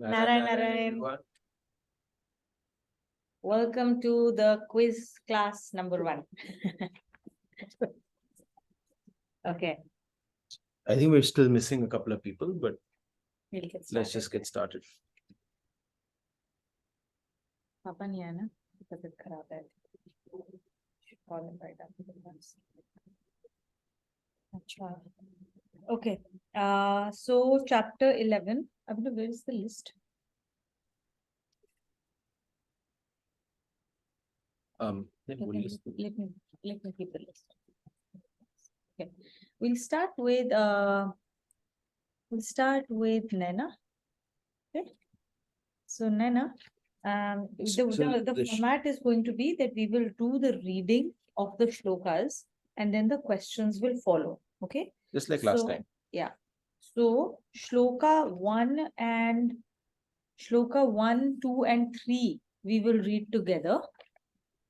Narayan, everyone. welcome to the quiz class number 1. Okay, I think we're still missing a couple of people, but we'll get started. let's just get started. Papa nahi hai na? Tabiyat kharab hai. Should call him right after the class. Acha. Okay, so chapter 11. Abhi, where is the list? Yeah, what do you say? Let me keep the list. Okay, we'll start with Naina. Okay, so Naina, the format is going to be that we will do the reading of the shlokas and then the questions will follow. Okay, Just like last time. yeah. So shloka 1, 2 and 3 we will read together.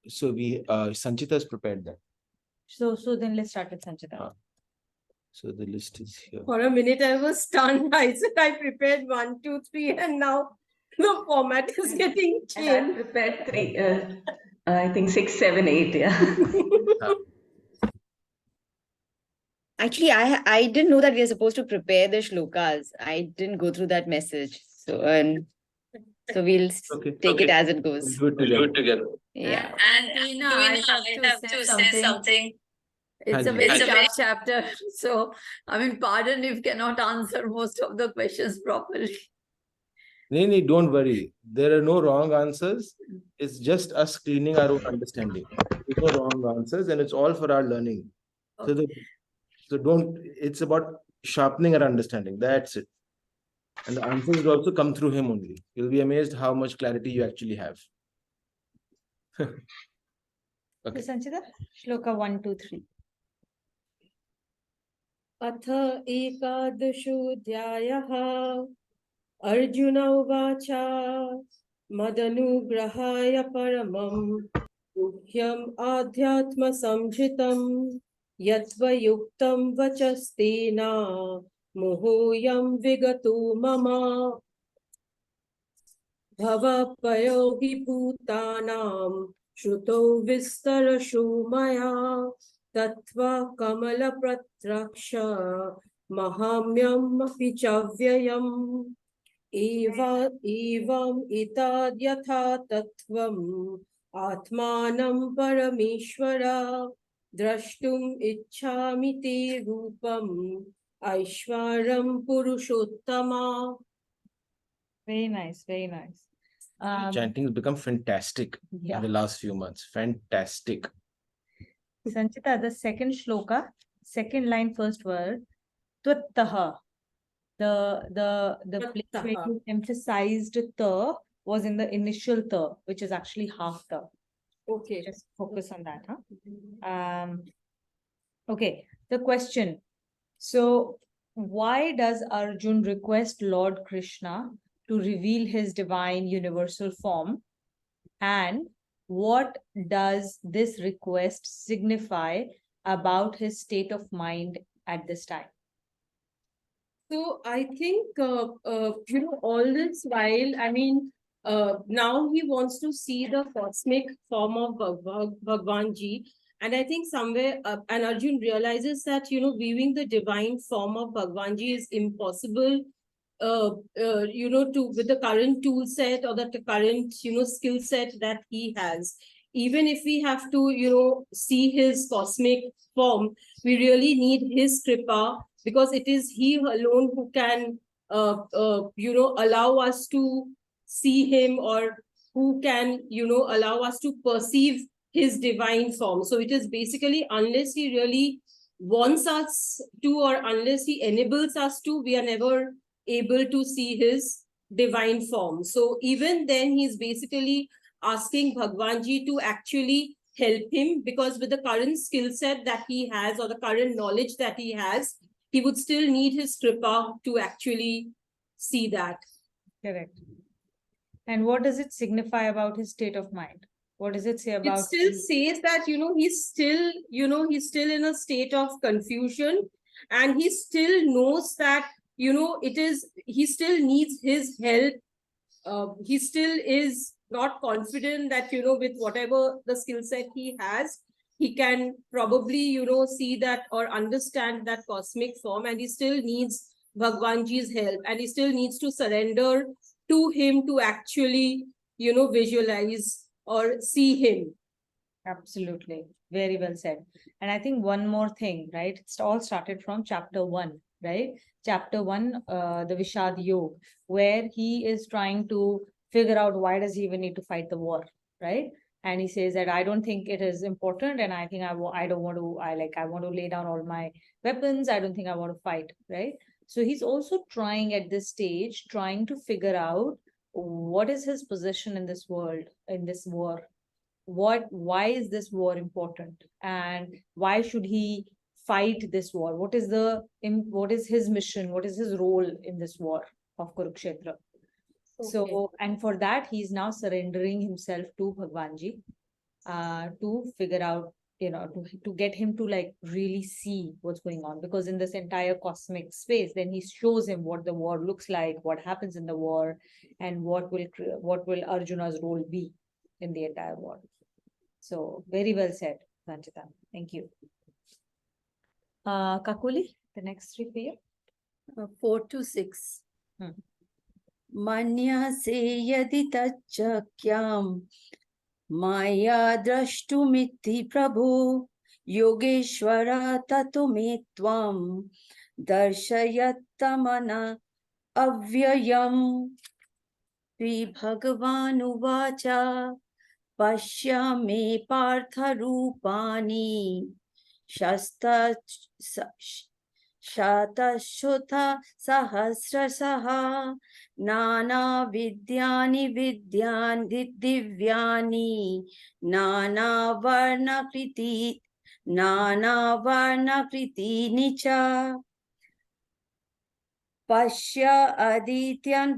So we Sanchita has prepared that. So then let's start with Sanchita. So the list is here. For a minute, I was stunned. I said I prepared 1, 2, 3, and now the format is getting And I changed. prepared 3, I think 6, 7, 8, yeah. Actually, I didn't know that we are supposed to prepare the shlokas. I didn't go through that message. So we'll take it as it goes. We'll do it together. Yeah. And Tina, I have to say something. It's a Hanji. very tough chapter. So, I mean, pardon if cannot answer most of the questions properly. No, don't worry. There are no wrong answers. It's just us cleaning our own understanding. There's no wrong answers, and it's all for our learning. So don't. It's about sharpening our understanding. That's it. And the answers will also come through him only. You'll be amazed how much clarity you actually have. Okay. So Sanchita, shloka 1, 2, 3. अथ एकादशोऽध्यायः अर्जुन उवाच मदनुग्रहाय परमं गुह्यम् आध्यात्मसंहृतं यत्त्वयुक्तं वचस्तेन मोहोऽयं विगतो मम भवभयो हि भूतानां श्रुतो विस्तरशो मया तत्त्वा कमलप्रत्रक्ष महाम्यमपि च व्ययम् एवम् एतद्यथा तत्त्वम् आत्मानं परमेश्वर द्रष्टुम् इच्छामि ते रूपम् ऐश्वरं Purushottama. Very nice, very nice. Chanting has become fantastic in the last few months. Fantastic. Sanchita, the second shloka, second line, first word, tvattaha. The place where you emphasized ta was in the initial ta, which is actually half ta. Okay. Just focus on that, huh? Okay, the question. So, why does Arjun request Lord Krishna to reveal his divine universal form? And what does this request signify about his state of mind at this time? So I think, all this while, I mean, now he wants to see the cosmic form of Bhagwan Ji. And I think somewhere, and Arjun realizes that, viewing the divine form of Bhagwan Ji is impossible, with the current tool set or the current, skill set that he has. Even if we have to, see his cosmic form, we really need his kripa, because it is he alone who can, allow us to see him, or who can, allow us to perceive his divine form. So it is basically, unless he really wants us to, or unless he enables us to, we are never able to see his divine form. So even then, he's basically asking Bhagwan Ji to actually help him, because with the current skill set that he has, or the current knowledge that he has, he would still need his kripa to actually see that. Correct. And what does it signify about his state of mind? What does it say about? It still says that, he's still in a state of confusion, and he still knows that, he still needs his help he still is not confident that, with whatever the skill set he has, he can probably, see that or understand that cosmic form, and he still needs Bhagwanji's help, and he still needs to surrender to him to actually, visualize or see him. Absolutely. Very well said. And I think one more thing, right? It's all started from chapter 1, right? Chapter 1, the Vishad Yog, where he is trying to figure out why does he even need to fight the war, right? And he says that I don't think it is important, and I think I don't want to, I want to lay down all my weapons. I don't think I want to fight, right? So he's also trying at this stage, trying to figure out what is his position in this world, in this war. Why is this war important, and why should he fight this war? What is his mission? What is his role in this war of Kurukshetra? So, and for that, he's now surrendering himself to Bhagwanji, to figure out, to get him to like really see what's going on. Because in this entire cosmic space, then he shows him what the war looks like, what happens in the war, and what will Arjuna's role be in the entire war. So very well said, Sanchita. Thank you. Kakuli, the next three for you. 4 to 6. Hmm. मन्यसे यदि तच्चक्यं माया द्रष्टुमिति प्रभु योगेश्वर ततो मे त्वं दर्शयत्तमन अव्ययम् श्रीभगवानुवाच पश्य मे पार्थरूपाणि शतशुत सहस्रशः नानाविद्यानि दिव्यानि नानावर्णकृतीनि च Pashyadityan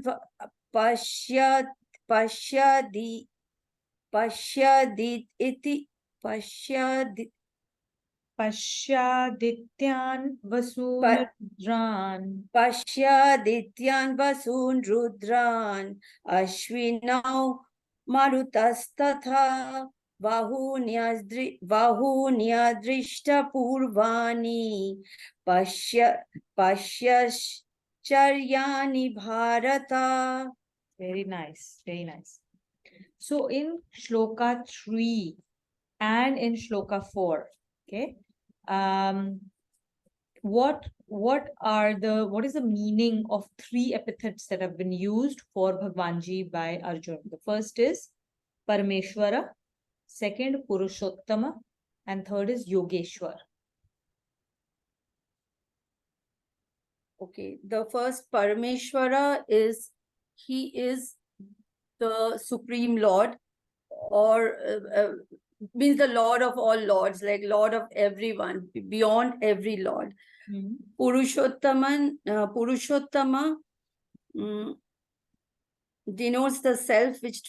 Vasunrudraan. पश्यादित्यान् वसून् रुद्रान् अश्विनौ मरुतस्तथा बहुन्यदृष्टपूर्वाणि पश्यश्चर्याणि Bharat. Very nice, very nice. So in Shloka 3 and in Shloka 4, okay, what is the meaning of three epithets that have been used for Bhagwanji by Arjuna? The first is Parameshwara, second Purushottama, and third is Yogeshwar. Okay, the first Parameshwara is the Supreme Lord, or means the Lord of all lords, like Lord of everyone, beyond every Lord. Purushottama denotes the self which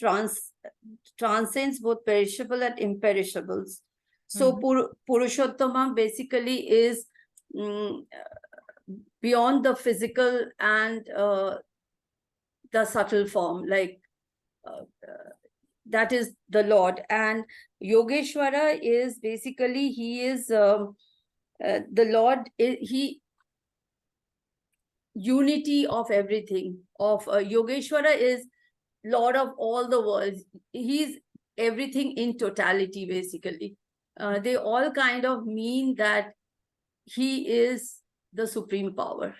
transcends both perishable and imperishables. So Purushottama basically is beyond the physical and the subtle form, like that is the Lord. And Yogeshwara is basically, he is the Lord, he unity of everything. Yogeshwara is Lord of all the worlds. He's everything in totality, basically. They all kind of mean that he is the supreme power.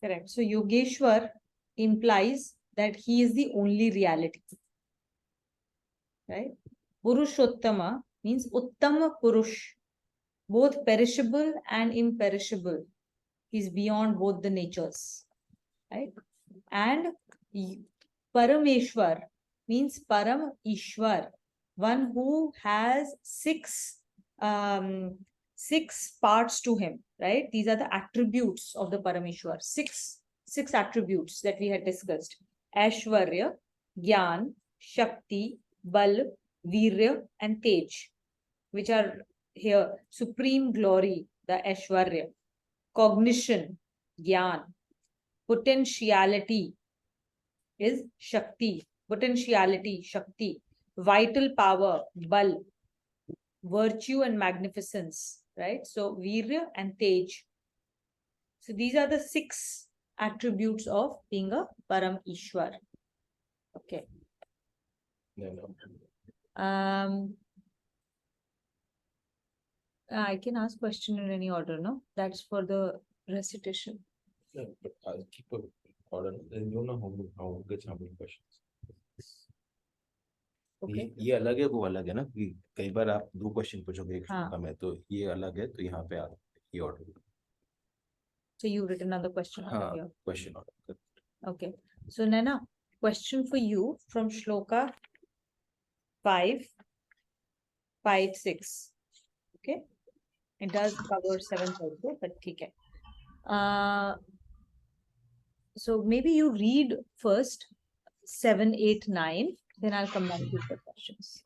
Correct. So Yogeshwar implies that he is the only reality. Right? Purushottama means Uttama Purush, both perishable and imperishable. He's beyond both the natures. Right? And Parameshwar means Param Ishwar, one who has six parts to him, right? These are the attributes of the Parameshwar. Six attributes that we had discussed: Aishwarya, Gyan, Shakti, Bal, Virya, and Tej, which are here: supreme glory, the Aishwarya; cognition, Gyan; potentiality, is Shakti, potentiality, Shakti, vital power, Bal, virtue and magnificence, right? So Virya and Tej. So these are the 6 attributes of being a Param Ishwar. Okay. No. I can ask question in any order, no? That's for the recitation. Yeah, but I'll keep a order. Then you know how gets how many questions. Okay. ये अलग है वो अलग है ना कि कई बार आप 2 क्वेश्चन पूछोगे एक हाँ. श्लोका में तो ये अलग है तो यहाँ पे आप ये order So you've written another question over हाँ here. Question order Okay. So Naina, question for you from Shloka 5, 5, 6. Okay. It does cover 7th also, but okay. So maybe you read first 7, 8, 9, then I'll come back to the questions.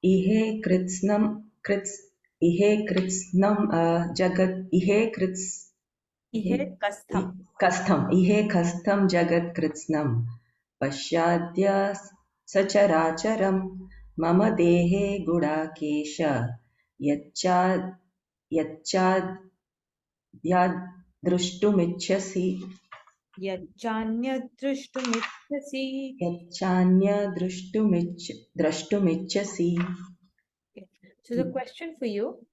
इहे कृत्स्नं जगत् इहे Ihe kastham. इहे कस्थं जगत् कृत्स्नं पश्चाद्य सचराचरं मम देहे Gudakesh यच्चाद्यद्द्रष्टुमिच्छसि द्रष्टुमिच्छसि. So the question for you,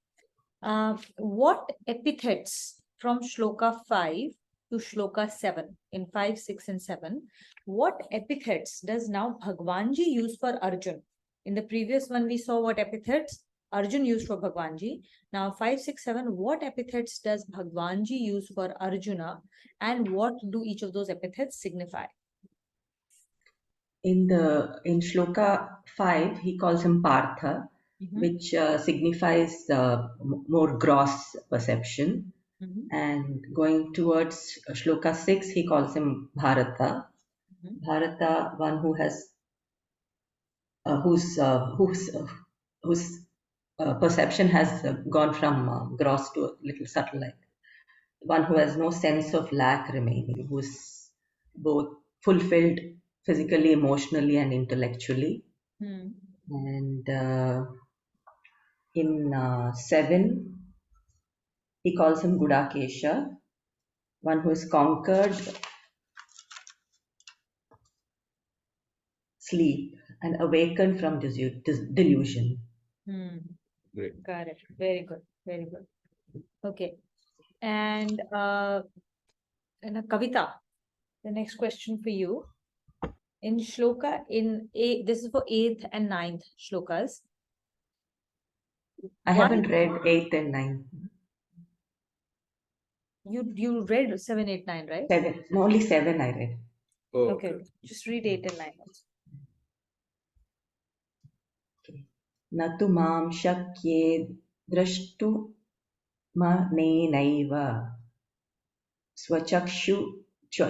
what epithets from Shloka 5 to Shloka 7, in 5, 6 and 7, what epithets does now Bhagwanji use for Arjun? In the previous one, we saw what epithets Arjun used for Bhagwanji. Now 5, 6, 7, what epithets does Bhagwanji use for Arjuna and what do each of those epithets signify? In Shloka 5, he calls him Partha, which signifies more gross perception. And going towards Shloka 6, he calls him Bharata. Bharata, one who has whose perception has gone from gross to a little subtle, like one who has no sense of lack remaining, who's both fulfilled physically, emotionally, and intellectually. And in 7, he calls him Gudakesha, one who has conquered sleep and awakened from delusion. Great. Got it. Very good. Very good. Okay. And Kavita, the next question for you. In Shloka, this is for 8th and 9th Shlokas. I haven't read 8 and 9. You read 7, 8, 9, right? 7. No, only 7 I read. Oh, Okay. Just read 8 and 9 also. न तु मां शक्ये द्रष्टुमनेनैव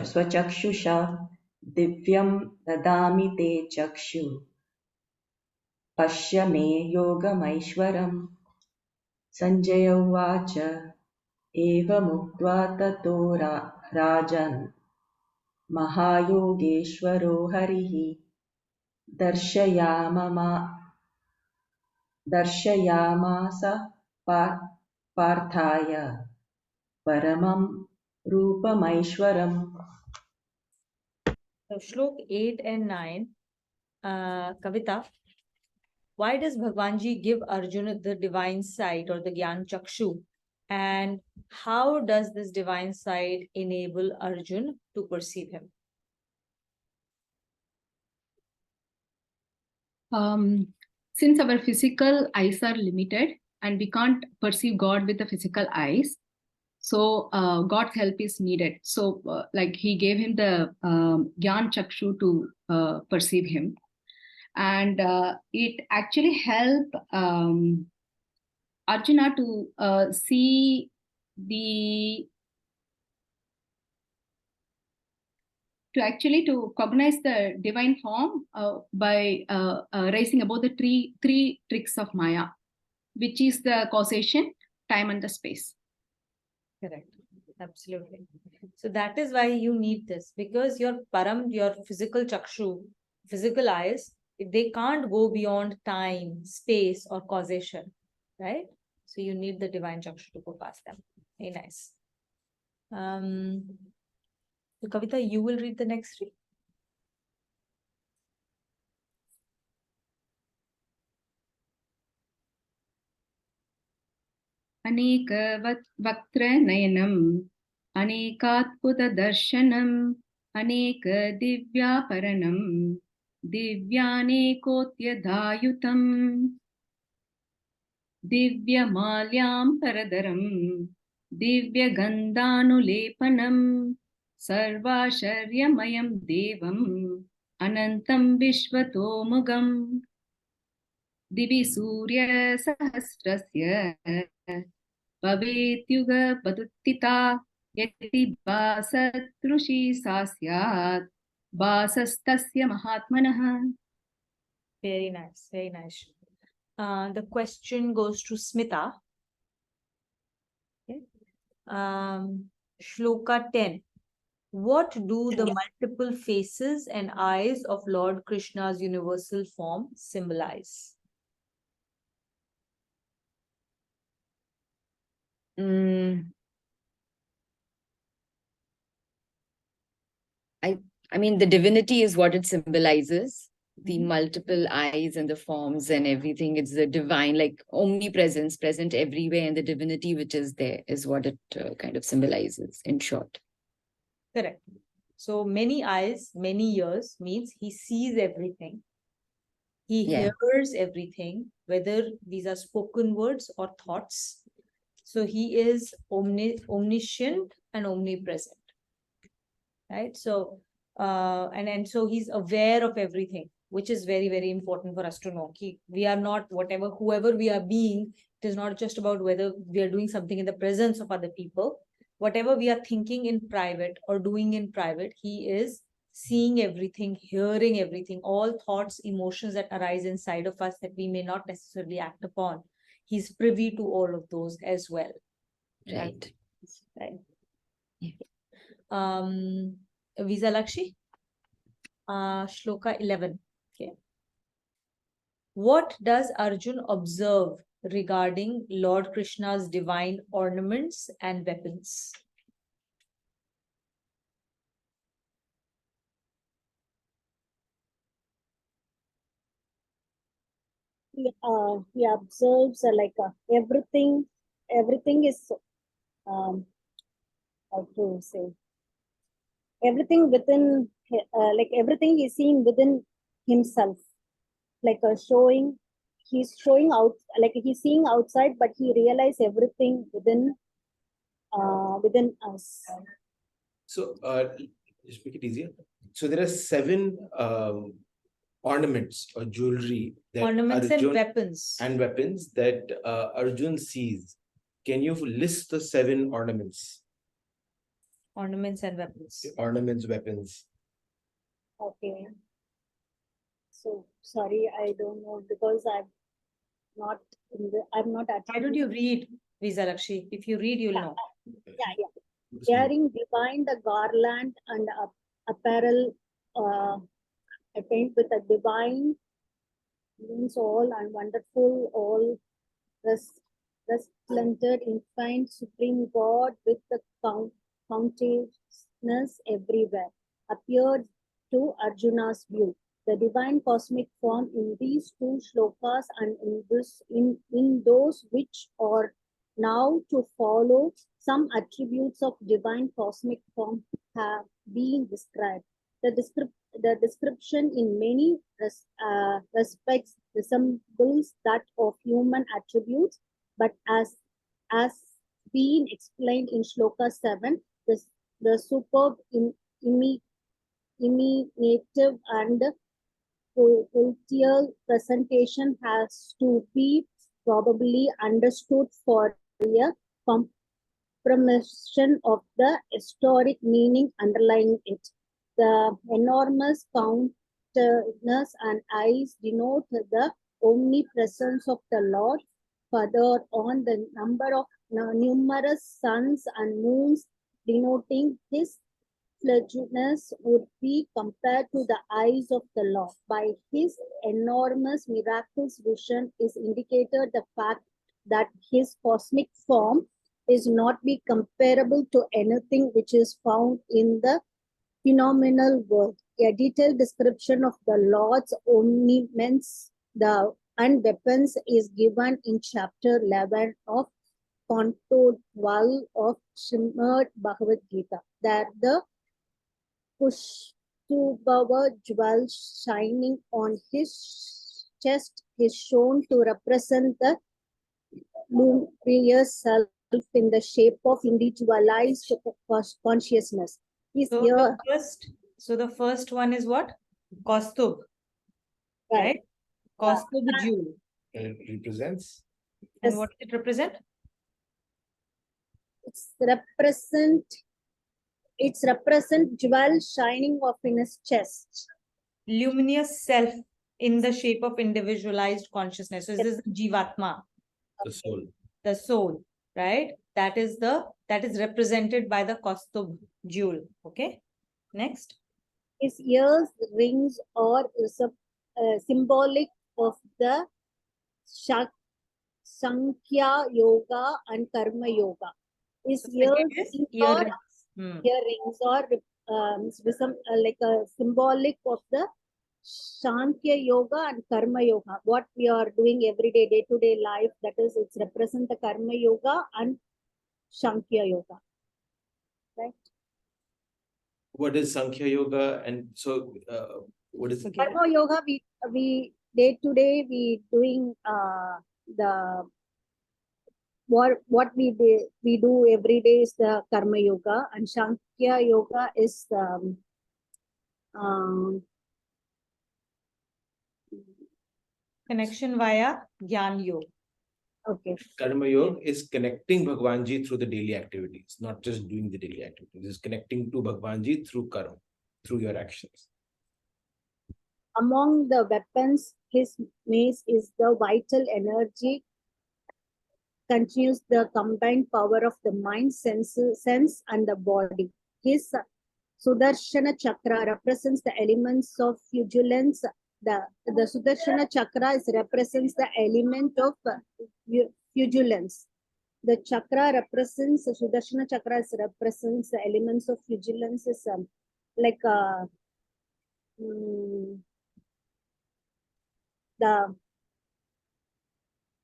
स्वचक्षुषा दिव्यं ददामि ते चक्षु पश्य मे योगमैश्वरम्. सञ्जय उवाच एवमुक्त्वा ततो राजन् महायोगेश्वरो हरिः दर्शयामास पार्थाय परमं रूपमैश्वरम्. So Shlok 8 and 9, Kavita, why does Bhagwanji give Arjuna the divine sight or the Gyan Chakshu? And how does this divine sight enable Arjun to perceive him? Since our physical eyes are limited and we can't perceive God with the physical eyes, so God's help is needed. So like he gave him the Gyan Chakshu to perceive him. And it actually helped Arjuna to see to cognize the divine form by raising above the three tricks of Maya, which is the causation, time and the space. Correct. Absolutely. So that is why you need this, because your param, your physical chakshu, physical eyes, they can't go beyond time, space, or causation, right? So you need the divine chakshu to go past them. Very nice. So Kavita, you will read the next three. अनेक वक्त्र नयनम अनेकात्भुत दर्शनम अनेक दिव्यापरणम दिव्यानेकोत्यधायुतम दिव्यमाल्याम्बरधरम दिव्यगन्धानुलेपनम सर्वाश्चर्यमयं देवम अनंतं विश्वतोमुगम दिवि सूर्यसहस्रस्य भवेत्युगपदुत्थिता यदि भासदृशी सा स्यात् भासस्तस्य महात्मनः. Very nice, very nice. The question goes to Smita. Okay. Shloka 10. What do the multiple faces and eyes of Lord Krishna's universal form symbolize? I mean, the divinity is what it symbolizes. The multiple eyes and the forms and everything. It's the divine, like omnipresence, present everywhere, and the divinity which is there is what it kind of symbolizes, in short. Correct. So many eyes, many ears means he sees everything. He hears everything, whether these are spoken words or thoughts. So he is omniscient and omnipresent. Right? So, and so he's aware of everything, which is very, very important for us to know. We are not whoever we are being, it is not just about whether we are doing something in the presence of other people. Whatever we are thinking in private or doing in private, he is seeing everything, hearing everything, all thoughts, emotions that arise inside of us that we may not necessarily act upon. He's privy to all of those as well. Right. Right. Yeah. Visalakshi, Shloka 11. Okay. What does Arjun observe regarding Lord Krishna's divine ornaments and weapons? He observes everything is how to say, everything within everything is seen within himself, he's showing out, he's seeing outside, but he realizes everything within us. So just make it easier. So there are 7 ornaments or jewelry that Ornaments Arjun, and weapons that Arjun sees. Can you list the 7 ornaments? Ornaments and weapons. Ornaments, weapons. Okay. So sorry, I don't know, because I'm not Why don't you read, Visalakshi? If you read, you'll know. Wearing divine the garland and apparel attained with a divine means all and wonderful, all resplendent, infinite, supreme God with the countlessness everywhere appeared to Arjuna's view. The divine cosmic form in these 2 shlokas and in those which are now to follow, some attributes of divine cosmic form have been described. The description in many respects resembles that of human attributes, but as being explained in Shloka 7, the superb imitative and poetical presentation has to be probably understood for a comprehension of the historic meaning underlying it. The enormous countenance and eyes denote the omnipresence of the Lord, further on, the number of numerous suns and moons denoting his effulgence would be compared to the eyes of the Lord. By his enormous miraculous vision is indicated the fact that his cosmic form is not be comparable to anything which is found in the phenomenal world. A detailed description of the Lord's ornaments and weapons is given in chapter 11 of Canto 12 of Srimad Bhagavad Gita. There the Pushpabhava jewel shining on his chest is shown to represent the luminous self in the shape of individualized consciousness. Is So here, the first one is what? Kaustubh, right? Kaustubh jewel. And it represents. And Yes. what does it represent? It's represent jewel shining off in his chest. Luminous self in the shape of individualized consciousness. So this is Jivatma, The soul. the soul, right? That is represented by the Kaustubh jewel. Okay. Next. His ears, rings, are symbolic of the Sankhya Yoga and Karma Yoga. His So second ears, is are earrings. Hmm. earrings are like a symbolic of the Sankhya Yoga and Karma Yoga. What we are doing every day, day-to-day life, that is, it's represent the Karma Yoga and Sankhya Yoga. Right? What is Sankhya Yoga? And so, what is Forget it. Karma Yoga, we day-to-day, we doing the what we do every day is the Karma Yoga, and Sankhya Yoga is Connection via Gyan Yoga. okay. Karma Yoga is connecting Bhagwan Ji through the daily activities, not just doing the daily activities. It's connecting to Bhagwan Ji through karma, through your actions. Among the weapons, his mace is the vital energy, continues the combined power of the mind, sense, and the body. His Sudarshana Chakra represents the elements of vigilance. The Sudarshana Chakra represents the element of vigilance. The chakra represents, the Sudarshana Chakra represents the elements of vigilance, is like the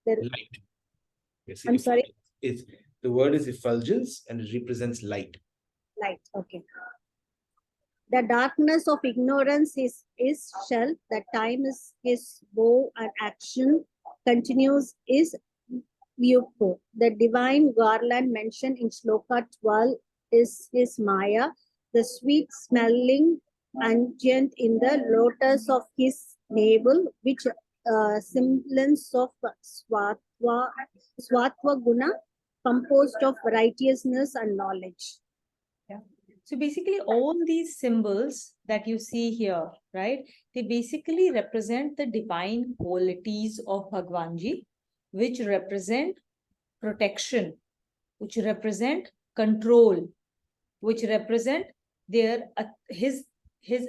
Light. Yes, I'm sorry? It's the word is effulgence and it represents light. light. Okay. The darkness of ignorance is shell. The time is his bow, and action continues is viewport. The divine garland mentioned in Shloka 12 is his Maya. The sweet smelling unguent in the lotus of his navel, which semblance of Svatva Guna, composed of righteousness and knowledge. So basically all these symbols that you see here, right? They basically represent the divine qualities of Bhagwan Ji, which represent protection, which represent control, which represent his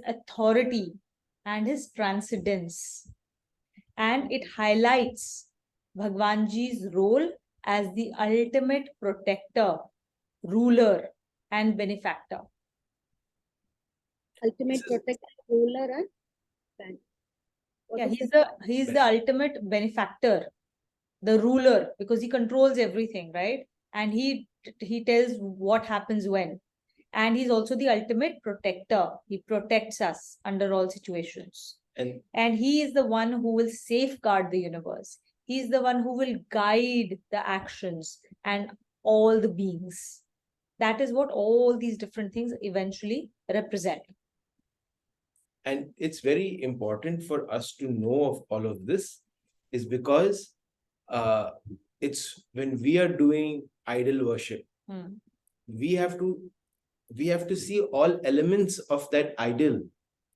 authority and his transcendence. And it highlights Bhagwan Ji's role as the ultimate protector, ruler, and benefactor. Ultimate protector, ruler, and what Yeah, is he's the ultimate benefactor, the ruler, because he controls everything, right? And he tells what happens when. And he's also the ultimate protector. He protects us under all situations. And he is the one who will safeguard the universe. He's the one who will guide the actions and all the beings. That is what all these different things eventually represent. And it's very important for us to know of all of this is because it's when we are doing idol worship, we have to see all elements of that idol,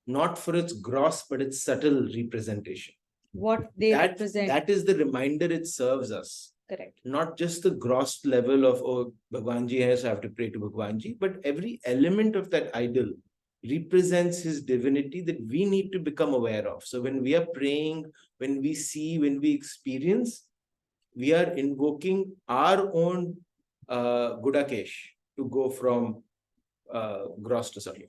not for its gross, but its subtle representation. What they represent. That is the reminder it serves us. Correct. Not just the gross level of, oh, Bhagwanji hai, so I have to pray to Bhagwanji, but every element of that idol represents his divinity that we need to become aware of. So when we are praying, when we see, when we experience, we are invoking our own Gudakesh to go from gross to subtle.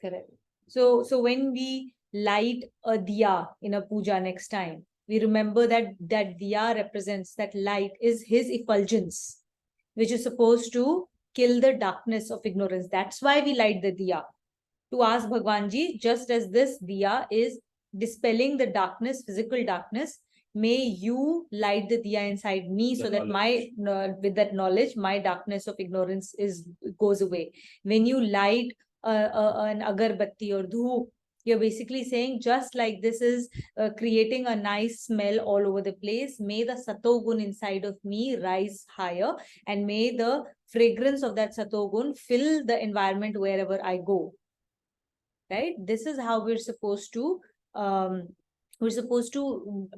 Correct. So when we light a diya in a puja next time, we remember that that diya represents, that light is his effulgence, which is supposed to kill the darkness of ignorance. That's why we light the diya. To ask Bhagwanji, just as this diya is dispelling the darkness, physical darkness, may you light the diya inside me so that my, with that knowledge, my darkness of ignorance goes away. When you light an agarbatti or dhoop, you're basically saying, just like this is creating a nice smell all over the place, may the satogun inside of me rise higher, and may the fragrance of that satogun fill the environment wherever I go. Right? This is how we're supposed to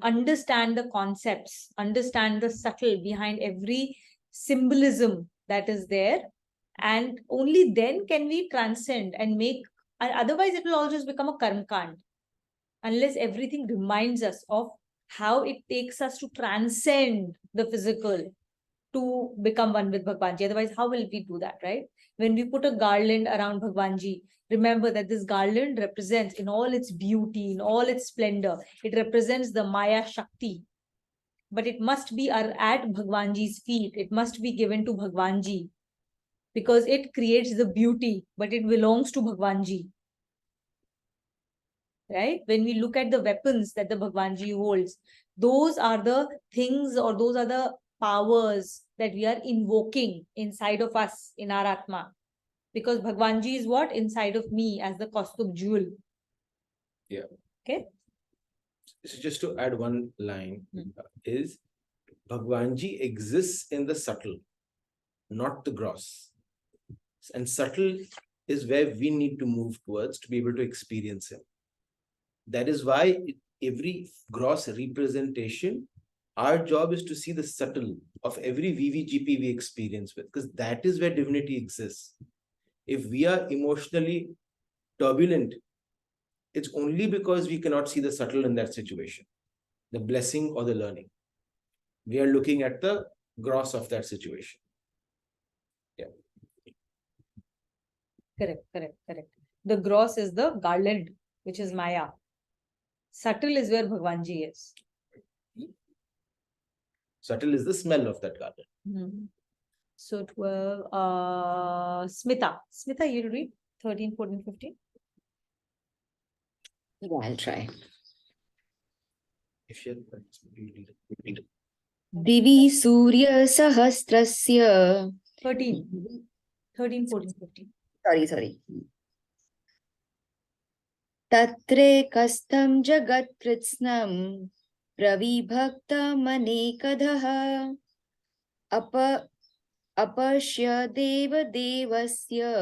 understand the concepts, understand the subtle behind every symbolism that is there, and only then can we transcend and make. Otherwise, it will all just become a karmkand, unless everything reminds us of how it takes us to transcend the physical to become one with Bhagwanji. Otherwise, how will we do that, right? When we put a garland around Bhagwanji, remember that this garland represents, in all its beauty, in all its splendor, it represents the Maya Shakti. But it must be at Bhagwanji's feet. It must be given to Bhagwanji, because it creates the beauty, but it belongs to Bhagwanji. Right? When we look at the weapons that the Bhagwanji holds, those are the things, or those are the powers that we are invoking inside of us, in our Atma. Because Bhagwanji is what? Inside of me as the Kaustubh jewel. Yeah. Okay. So just to add one line, is Bhagwanji exists in the subtle, not the gross. And subtle is where we need to move towards to be able to experience him. That is why every gross representation, our job is to see the subtle of every VVGP we experience with, because that is where divinity exists. If we are emotionally turbulent, it's only because we cannot see the subtle in that situation, the blessing or the learning. We are looking at the gross of that situation. Yeah. Correct. The gross is the garland, which is Maya. Subtle is where Bhagwanji is. Subtle is the smell of that garland. So 12, Smita, you read 13, 14, 15. Yeah, I'll try. If you read it. Divi Surya Sahasrasya. 13, 14, 15. Sorry. Tatre kastam jagat pritsnam pravibhaktam anekadha apashya deva devasya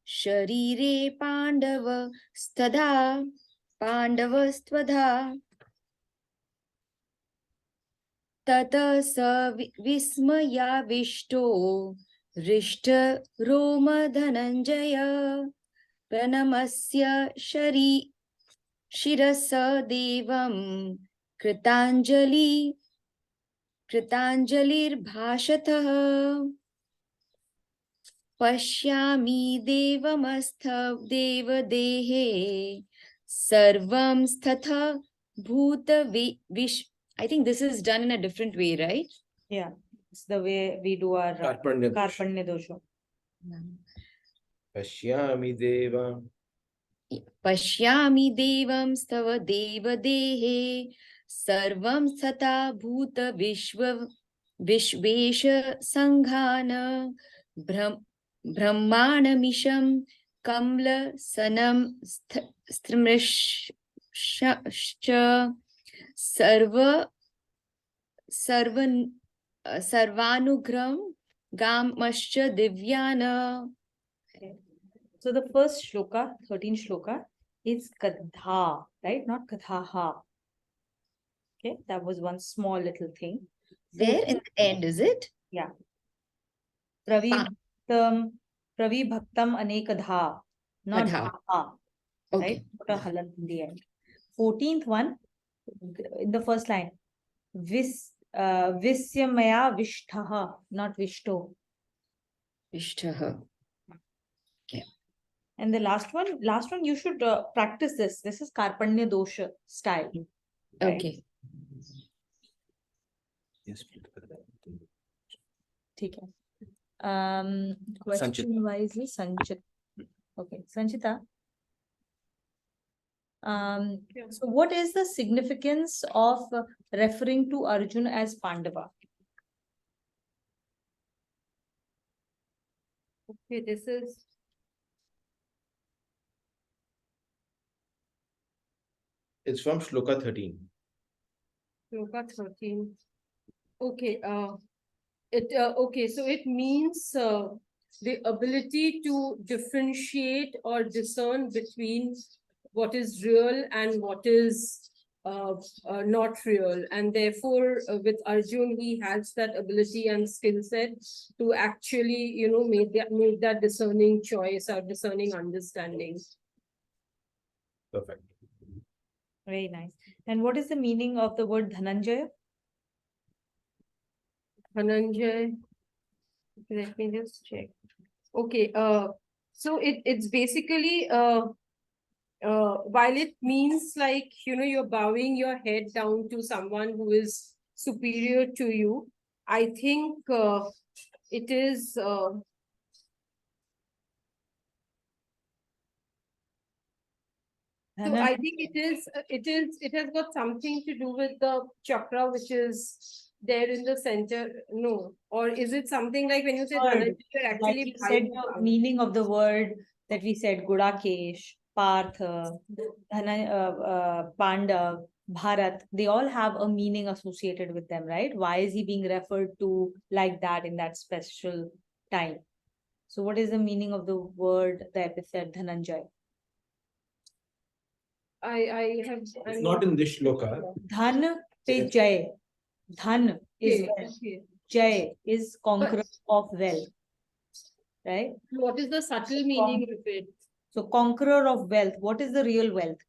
sharire pandavastvadha tata sa vismayavishto rishta roma dhananjaya Pranamasya shirasa devam kritanjalir bhashatah pashyami devamasthav devadehe sarvam sthatha bhuta vish. I think this is done in a different way, right? Yeah, it's the way we do our Karpanya dosha. Karpanya dosha. Pashyami deva. Pashyami devam stava devadehe sarvam sthatha bhuta vishvesha sanghana brahmanamisham kamla sanam strimrishcha sarvanugram gamascha divyana. So the first shloka, 13 shloka, is Kadha, right? Not Kadhaha. Okay, that was one small little thing. Where in the end is it? Pravibhaktam, Pravibhaktam Anekadha, not Adha. Bha, right? Okay. Put a halat in the end. 14th one, in the first line, Visyamaya Vishthaha, not Vishto. Ishtaha. And the last one, you should practice this. This is Karpanya Dosha style. Right? Okay. Yes, please. ठीक है. Question wise is Sanchit. Okay, Sanchita. So what is the significance of referring to Arjun as Pandava? Okay, this is It's from Shloka 13. Shloka 13. Okay, okay, so it means the ability to differentiate or discern between what is real and what is not real. And therefore, with Arjun, he has that ability and skill set to actually, make that discerning choice or discerning understanding. Perfect. Very nice. And what is the meaning of the word Dhananjaya? Dhananjay, let me just check. Okay, so it's basically while it means like you're bowing your head down to someone who is superior to you, I think it is so I think it has got something to do with the chakra which is there in the center. No, or is it something like when you say Word, Dhananjay, you're like actually you said, bowing the down? meaning of the word that we said, Gudakesh, Partha, Pandav, Bharat, they all have a meaning associated with them, right? Why is he being referred to like that in that special time? So what is the meaning of the word, the epithet Dhananjay? I have. It's not in this shloka. Dhan pe Jay. Dhan is Okay, wealth. okay. Jay is conqueror of wealth. Right? What is the subtle meaning of it? So conqueror of wealth. What is the real wealth?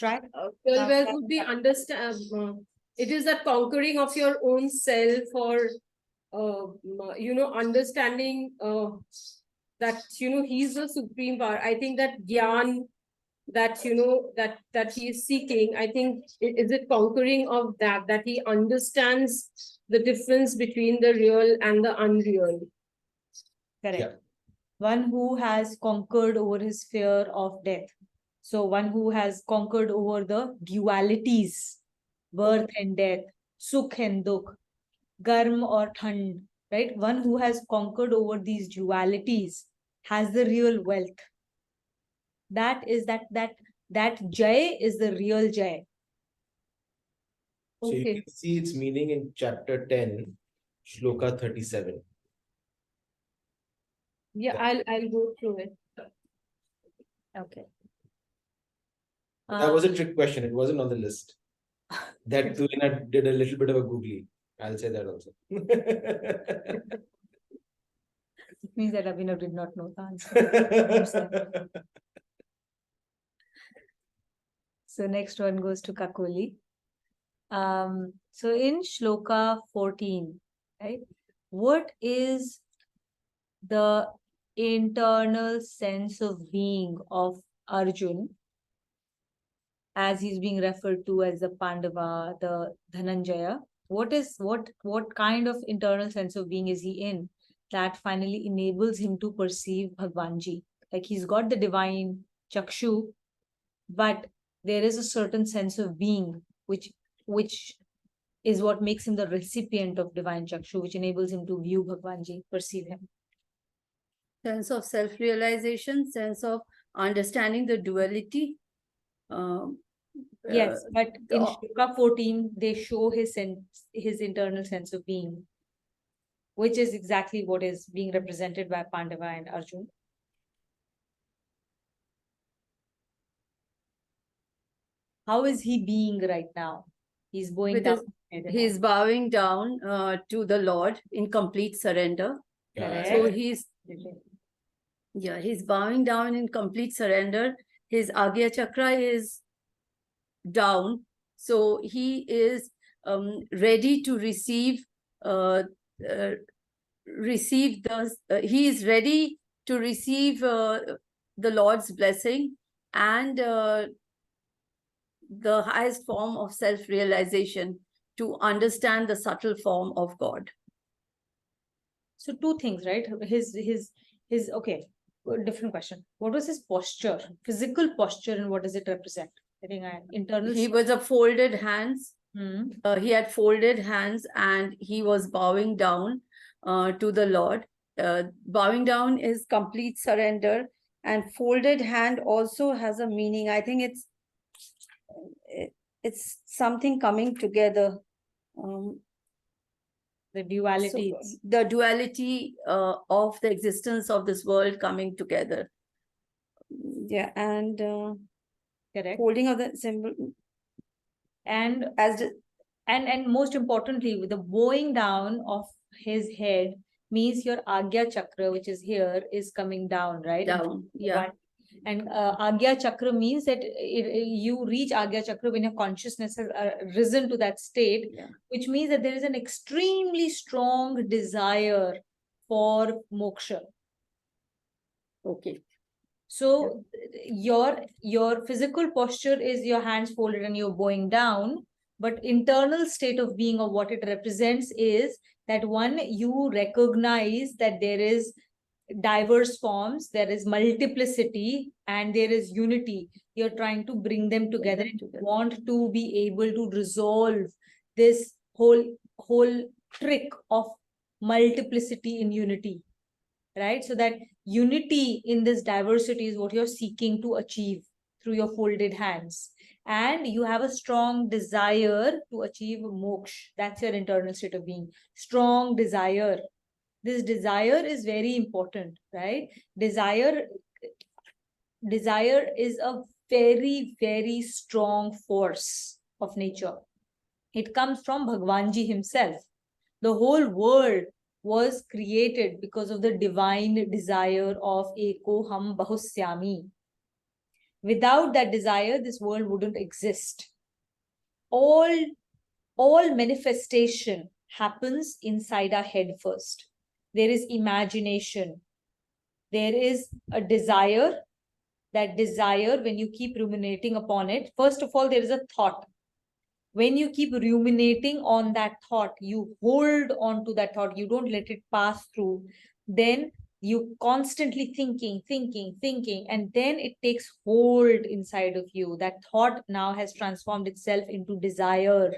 Right? Real wealth would be understand. It is that conquering of your own self, or understanding that he's the supreme power. I think that gyan that that he is seeking. I think is it conquering of that he understands the difference between the real and the unreal. Correct. Yeah. One who has conquered over his fear of death. So one who has conquered over the dualities, birth and death, sukh and dukh, garm or thand, right? One who has conquered over these dualities has the real wealth. That is that Jay is the real Jay. So you Okay. can see its meaning in chapter 10, Shloka 37. Yeah, I'll go through it. Okay. That was a trick question. It wasn't on the list. That Tulina did a little bit of a googly. I'll say that also. It means that Abhinav did not know the answer. So next one goes to Kakoli. So in Shloka 14, right? What is the internal sense of being of Arjun as he's being referred to as the Pandava, the Dhananjaya? What kind of internal sense of being is he in that finally enables him to perceive Bhagwanji? Like he's got the divine Chakshu, but there is a certain sense of being which is what makes him the recipient of divine Chakshu, which enables him to view Bhagwanji, perceive him. Sense of self-realization, sense of understanding the duality. Yes, but in the- Shloka 14, they show his internal sense of being, which is exactly what is being represented by Pandava and Arjun. How is he being right now? He's going With down his- the he's bowing down to the Lord in complete surrender. Correct. So he's bowing down in complete surrender. His Agya Chakra is down. So he is ready to receive he is ready to receive the Lord's blessing and the highest form of self-realization, to understand the subtle form of God. So two things, right? His okay, different question. What was his posture, physical posture, and what does it represent? I think internal. He was a folded hands. Hmm. He had folded hands and he was bowing down to the Lord. Bowing down is complete surrender, and folded hand also has a meaning. I think it's something coming together. The duality. So the duality of the existence of this world coming together. Yeah, and Correct. holding of the symbol. And As and most importantly, with the bowing down of his head means your Agya Chakra, which is here, is coming down, right? down, yeah. And Agya Chakra means that you reach Agya Chakra when your consciousness has risen to that state, Yeah. which means that there is an extremely strong desire for moksha. Okay. So your physical posture is your hands folded and you're bowing down, but internal state of being of what it represents is that one, you recognize that there is diverse forms, there is multiplicity, and there is unity. You're trying to bring them together and want to be able to resolve this whole trick of multiplicity in unity, right? So that unity in this diversity is what you're seeking to achieve through your folded hands. And you have a strong desire to achieve moksha. That's your internal state of being. Strong desire. This desire is very important, right? Desire is a very, very strong force of nature. It comes from Bhagwanji himself. The whole world was created because of the divine desire of Eko Ham Bahusyami. Without that desire, this world wouldn't exist. All manifestation happens inside our head first. There is imagination. There is a desire. That desire, when you keep ruminating upon it, first of all, there is a thought. When you keep ruminating on that thought, you hold on to that thought, you don't let it pass through, then you constantly thinking, and then it takes hold inside of you. That thought now has transformed itself into desire.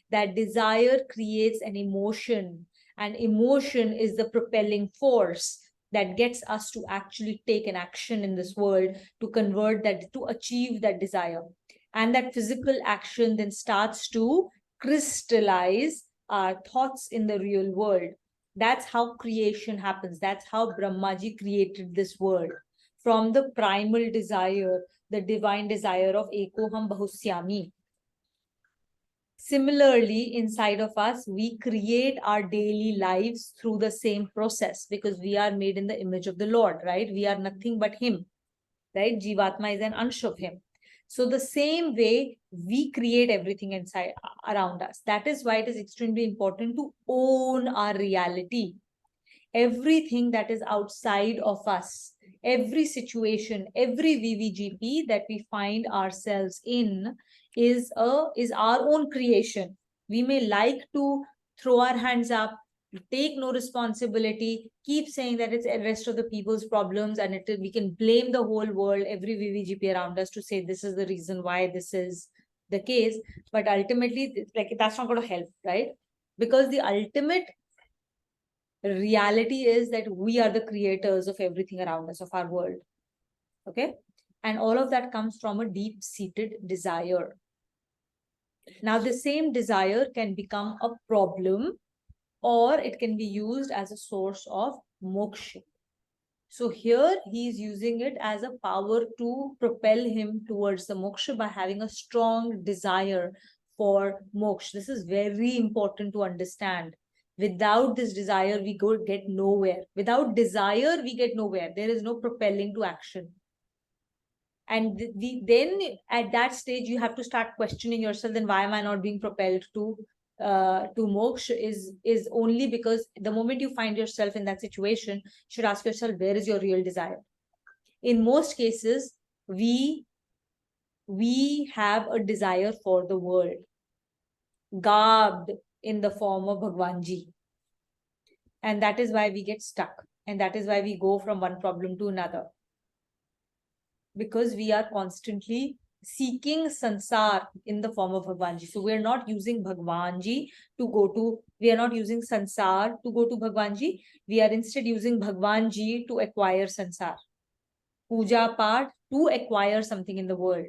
That desire creates an emotion, and emotion is the propelling force that gets us to actually take an action in this world to convert that, to achieve that desire. And that physical action then starts to crystallize our thoughts in the real world. That's how creation happens. That's how Brahmaji created this world. From the primal desire, the divine desire of Ekoham Bahusyami. Similarly, inside of us, we create our daily lives through the same process, because we are made in the image of the Lord, right? We are nothing but Him, right? Jivatma is an ansh of Him. So the same way we create everything inside around us. That is why it is extremely important to own our reality. Everything that is outside of us, every situation, every VVGP that we find ourselves in is our own creation. We may like to throw our hands up, take no responsibility, keep saying that it's the rest of the people's problems, and we can blame the whole world, every VVGP around us, to say this is the reason why this is the case. But ultimately, like, that's not going to help, right? Because the ultimate reality is that we are the creators of everything around us, of our world. Okay? And all of that comes from a deep-seated desire. Now, the same desire can become a problem, or it can be used as a source of moksha. So here he is using it as a power to propel him towards the moksha by having a strong desire for moksha. This is very important to understand. Without this desire, we get nowhere. Without desire, we get nowhere. There is no propelling to action. And then at that stage, you have to start questioning yourself, then why am I not being propelled to moksha is only because the moment you find yourself in that situation, you should ask yourself, where is your real desire? In most cases, we have a desire for the world, garbed in the form of Bhagwanji. And that is why we get stuck. And that is why we go from one problem to another. Because we are constantly seeking sansar in the form of Bhagwanji. So we are not using Bhagwanji to go to, we are not using sansar to go to Bhagwanji. We are instead using Bhagwanji to acquire sansar. Puja part to acquire something in the world.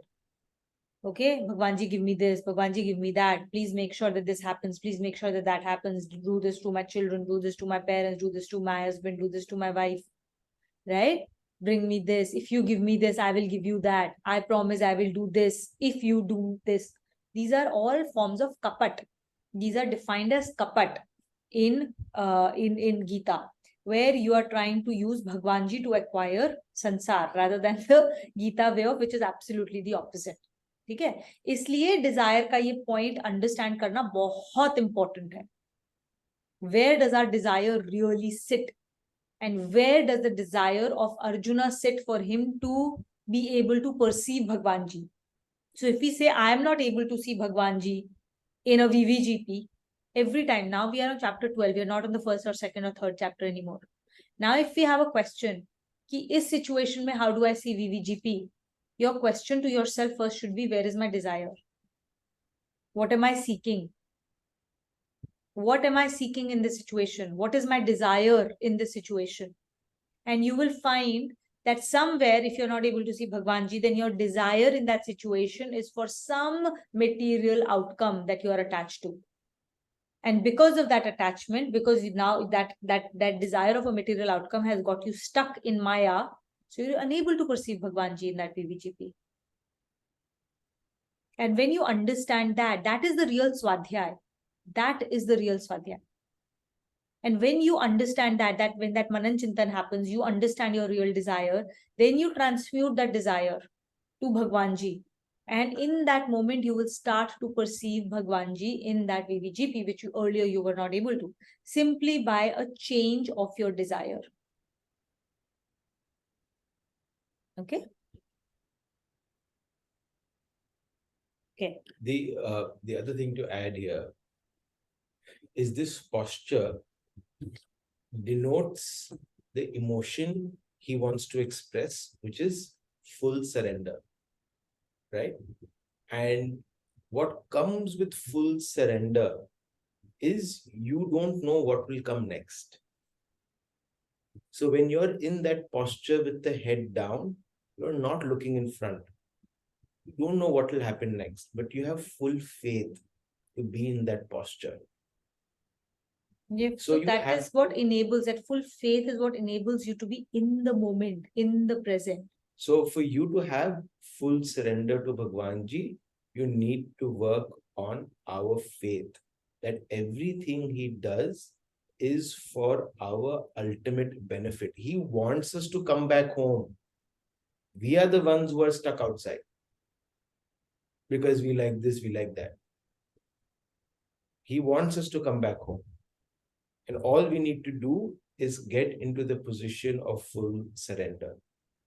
Okay, Bhagwanji, give me this. Bhagwanji, give me that. Please make sure that this happens. Please make sure that that happens. Do this to my children. Do this to my parents. Do this to my husband. Do this to my wife. Right? Bring me this. If you give me this, I will give you that. I promise I will do this if you do this. These are all forms of kapat. These are defined as kapat in Gita, where you are trying to use Bhagwanji to acquire sansar rather than the Gita way of, which is absolutely the opposite. ठीक है, इसलिए Dzire का ये point understand करना बहुत important है. Where does our desire really sit? And where does the desire of Arjuna sit for him to be able to perceive Bhagwanji? So if we say, I am not able to see Bhagwanji in a VVGP, every time, now we are on chapter 12, we are not on the first or second or third chapter anymore. Now if we have a question, ki is situation mein how do I see VVGP? Your question to yourself first should be, where is my desire? What am I seeking? What am I seeking in this situation? What is my desire in this situation? And you will find that somewhere, if you're not able to see Bhagwanji, then your desire in that situation is for some material outcome that you are attached to. And because of that attachment, because now that desire of a material outcome has got you stuck in Maya, so you're unable to perceive Bhagwanji in that VVGP. And when you understand that, that is the real Swadhyay. That is the real Swadhyay. And when you understand that when that Manan Chintan happens, you understand your real desire, then you transmute that desire to Bhagwanji. And in that moment, you will start to perceive Bhagwanji in that VVGP, which earlier you were not able to, simply by a change of your desire. Okay? Okay. The other thing to add here is this posture denotes the emotion he wants to express, which is full surrender, right? And what comes with full surrender is you don't know what will come next. So when you're in that posture with the head down, you're not looking in front. You don't know what will happen next, but you have full faith to be in that posture. Yeah, so that is what enables, that full faith is what enables you to be in the moment, in the present. So for you to have full surrender to Bhagwanji, you need to work on our faith that everything he does is for our ultimate benefit. He wants us to come back home. We are the ones who are stuck outside because we like this, we like that. He wants us to come back home. And all we need to do is get into the position of full surrender,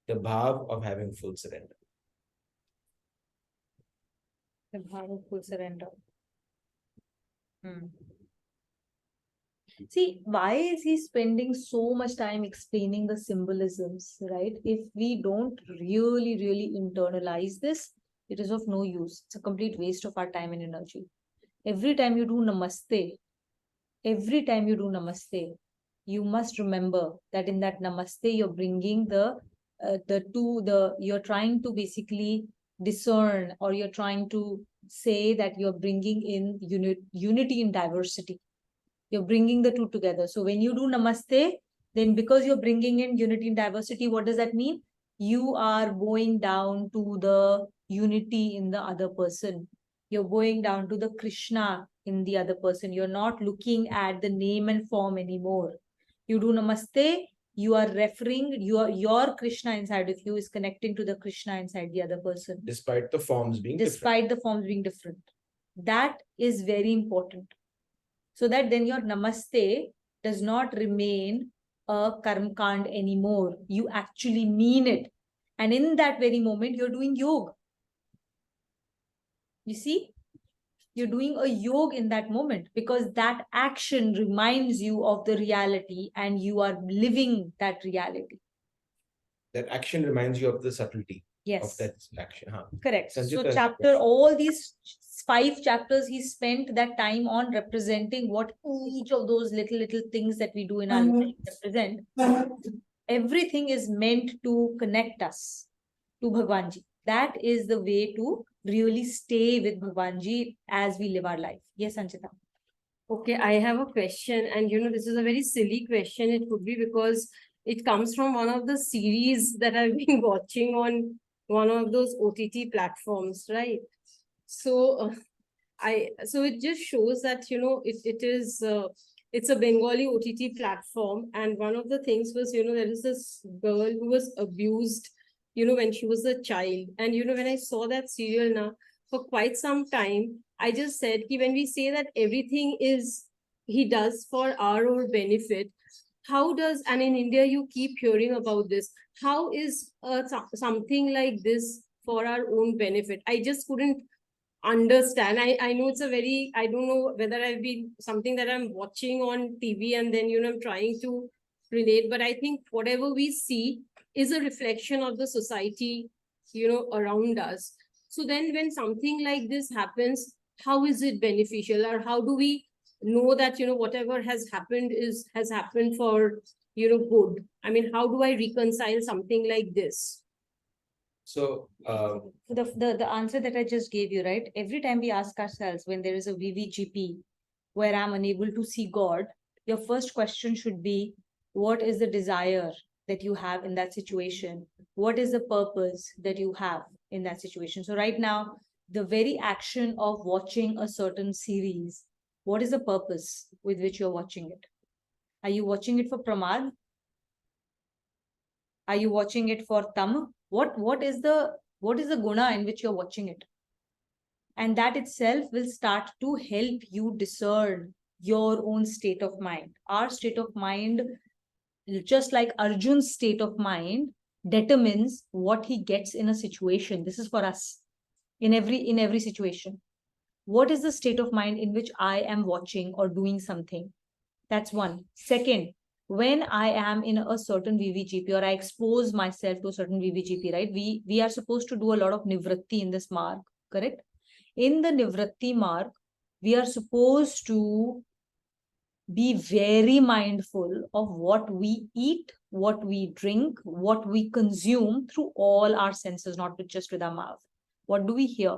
the bhav of having full surrender. The bhav of full surrender. See, why is he spending so much time explaining the symbolisms, right? If we don't really internalize this, it is of no use. It's a complete waste of our time and energy. Every time you do namaste, you must remember that in that namaste, you're bringing you're trying to basically discern, or you're trying to say that you're bringing in unity in diversity. You're bringing the two together. So when you do namaste, then because you're bringing in unity in diversity, what does that mean? You are going down to the unity in the other person. You're going down to the Krishna in the other person. You're not looking at the name and form anymore. You do namaste, you are referring, your Krishna inside of you is connecting to the Krishna inside the other person, Despite the forms being different. despite the forms being different. That is very important. So that then your namaste does not remain a karma kand anymore. You actually mean it. And in that very moment, you're doing yoga. You see? You're doing a yoga in that moment because that action reminds you of the reality and you are living that reality. That action reminds you of the subtlety Yes. of that action. Huh? Correct. So Sanjita, chapter, all these 5 chapters, he spent that time on representing what each of those little things that we do in our life represent. Everything is meant to connect us to Bhagwanji. That is the way to really stay with Bhagwanji as we live our life. Yes, Sanchita. Okay, I have a question, and this is a very silly question. It could be because it comes from one of the series that I've been watching on one of those OTT platforms, right? So so it just shows that it's a Bengali OTT platform, and one of the things was there is this girl who was abused when she was a child, and when I saw that serial now for quite some time, I just said when we say that everything is he does for our own benefit, how does, and in India you keep hearing about this, how is something like this for our own benefit? I just couldn't understand. I know it's a very, I don't know whether I've been something that I'm watching on TV and then I'm trying to relate, but I think whatever we see is a reflection of the society around us. So then when something like this happens, how is it beneficial, or how do we know that whatever has happened has happened for good? I mean, how do I reconcile something like this? So The answer that I just gave you, right? Every time we ask ourselves when there is a VVGP where I'm unable to see God, your first question should be, what is the desire that you have in that situation? What is the purpose that you have in that situation? So right now, the very action of watching a certain series, what is the purpose with which you're watching it? Are you watching it for pramad? Are you watching it for tam? What is the guna in which you're watching it? And that itself will start to help you discern your own state of mind. Our state of mind, just like Arjun's state of mind, determines what he gets in a situation. This is for us in every situation. What is the state of mind in which I am watching or doing something? That's one. Second, when I am in a certain VVGP or I expose myself to a certain VVGP, right? We are supposed to do a lot of nivritti in this mark, correct? In the nivritti mark, we are supposed to be very mindful of what we eat, what we drink, what we consume through all our senses, not just with our mouth. What do we hear?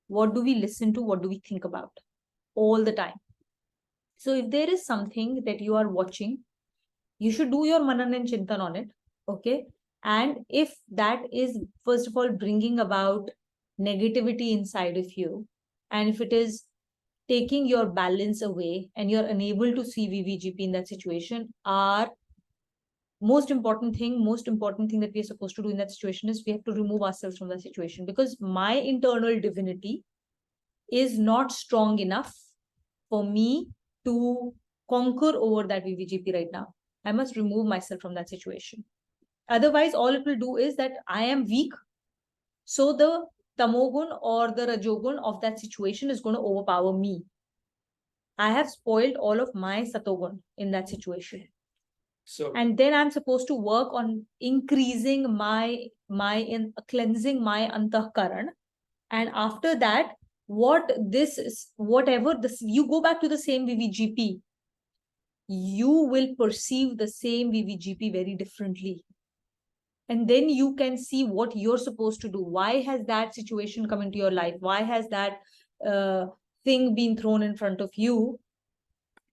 What do we listen to? What do we think about? All the time. So if there is something that you are watching, you should do your manan and chintan on it, okay? And if that is, first of all, bringing about negativity inside of you, and if it is taking your balance away and you're unable to see VVGP in that situation, our most important thing that we are supposed to do in that situation is we have to remove ourselves from that situation, because my internal divinity is not strong enough for me to conquer over that VVGP right now. I must remove myself from that situation. Otherwise, all it will do is that I am weak. So the tamogun or the rajogun of that situation is going to overpower me. I have spoiled all of my satogun in that situation. So, and then I'm supposed to work on increasing cleansing my antahkaran. And after that, you go back to the same VVGP, you will perceive the same VVGP very differently. And then you can see what you're supposed to do. Why has that situation come into your life? Why has that thing been thrown in front of you?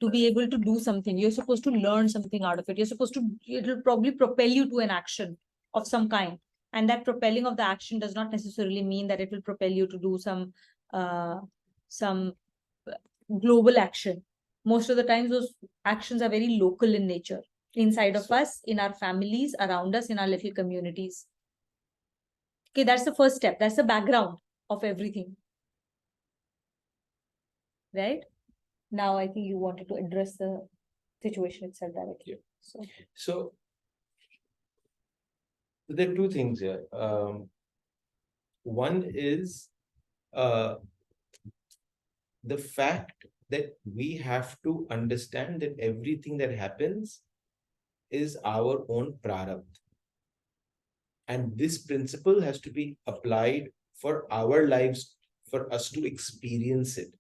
To be able to do something, you're supposed to learn something out of it. It'll probably propel you to an action of some kind. And that propelling of the action does not necessarily mean that it will propel you to do some some global action. Most of the times those actions are very local in nature, inside of us, in our families, around us, in our little communities. Okay, that's the first step. That's the background of everything. Right? Now I think you wanted to address the situation itself directly. Yeah. So there are two things here. One is the fact that we have to understand that everything that happens is our own prarabdha. And this principle has to be applied for our lives, for us to experience it.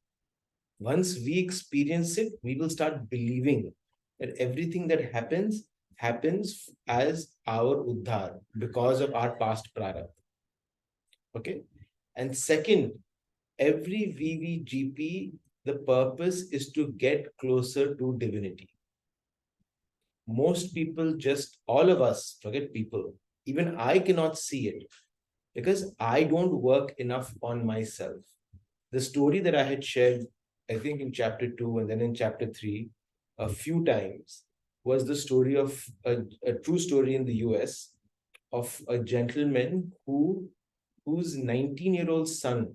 Once we experience it, we will start believing that everything that happens as our uddhar because of our past prarabdha. Okay. And second, every VVGP, the purpose is to get closer to divinity. Most people all of us, forget people, even I cannot see it because I don't work enough on myself. The story that I had shared, I think in chapter 2 and then in chapter 3, a few times, was the story of a true story in the US of a gentleman whose 19-year-old son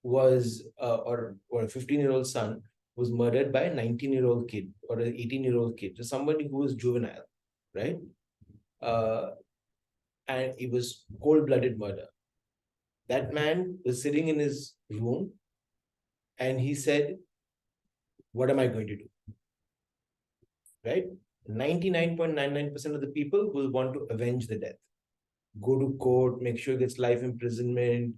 was, or a 15-year-old son was murdered by a 19-year-old kid or an 18-year-old kid, so somebody who was juvenile, right? And it was cold-blooded murder. That man was sitting in his room and he said, what am I going to do? Right? 99.99% of the people will want to avenge the death. Go to court, make sure he gets life imprisonment,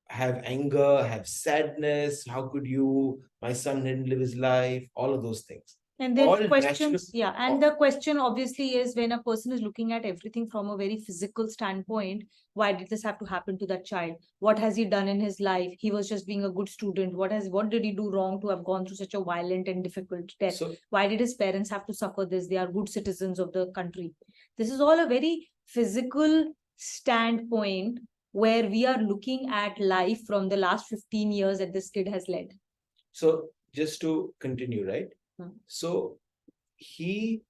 have anger, have sadness. How could you? My son didn't live his life, all of those things. And then All questions, natural- and the question obviously is, when a person is looking at everything from a very physical standpoint, why did this have to happen to that child? What has he done in his life? He was just being a good student. What did he do wrong to have gone through such a violent and difficult death? So, Why did his parents have to suffer this? They are good citizens of the country. This is all a very physical standpoint where we are looking at life from the last 15 years that this kid has led. so just to continue, right? So he,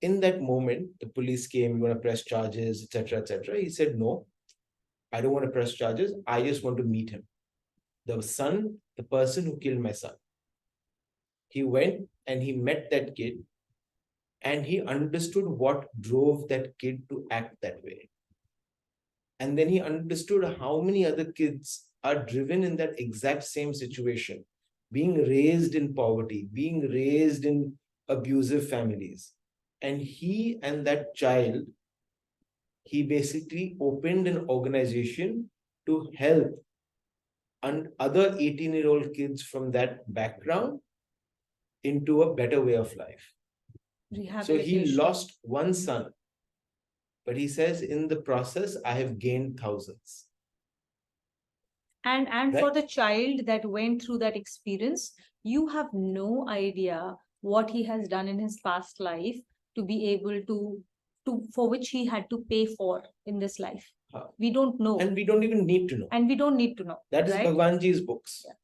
in that moment, the police came, you want to press charges, etc., etc. He said, no, I don't want to press charges. I just want to meet him. The person who killed my son. He went and he met that kid and he understood what drove that kid to act that way. And then he understood how many other kids are driven in that exact same situation, being raised in poverty, being raised in abusive families. And he and that child, he basically opened an organization to help other 18-year-old kids from that background into a better way of life. So he lost one son, but he says in the process, I have gained thousands. And Right. for the child that went through that experience, you have no idea what he has done in his past life to be able to for which he had to pay for in this life. We don't know. And we don't even need to know. And we don't need to know. That is right? Bhagwanji's books. Yeah.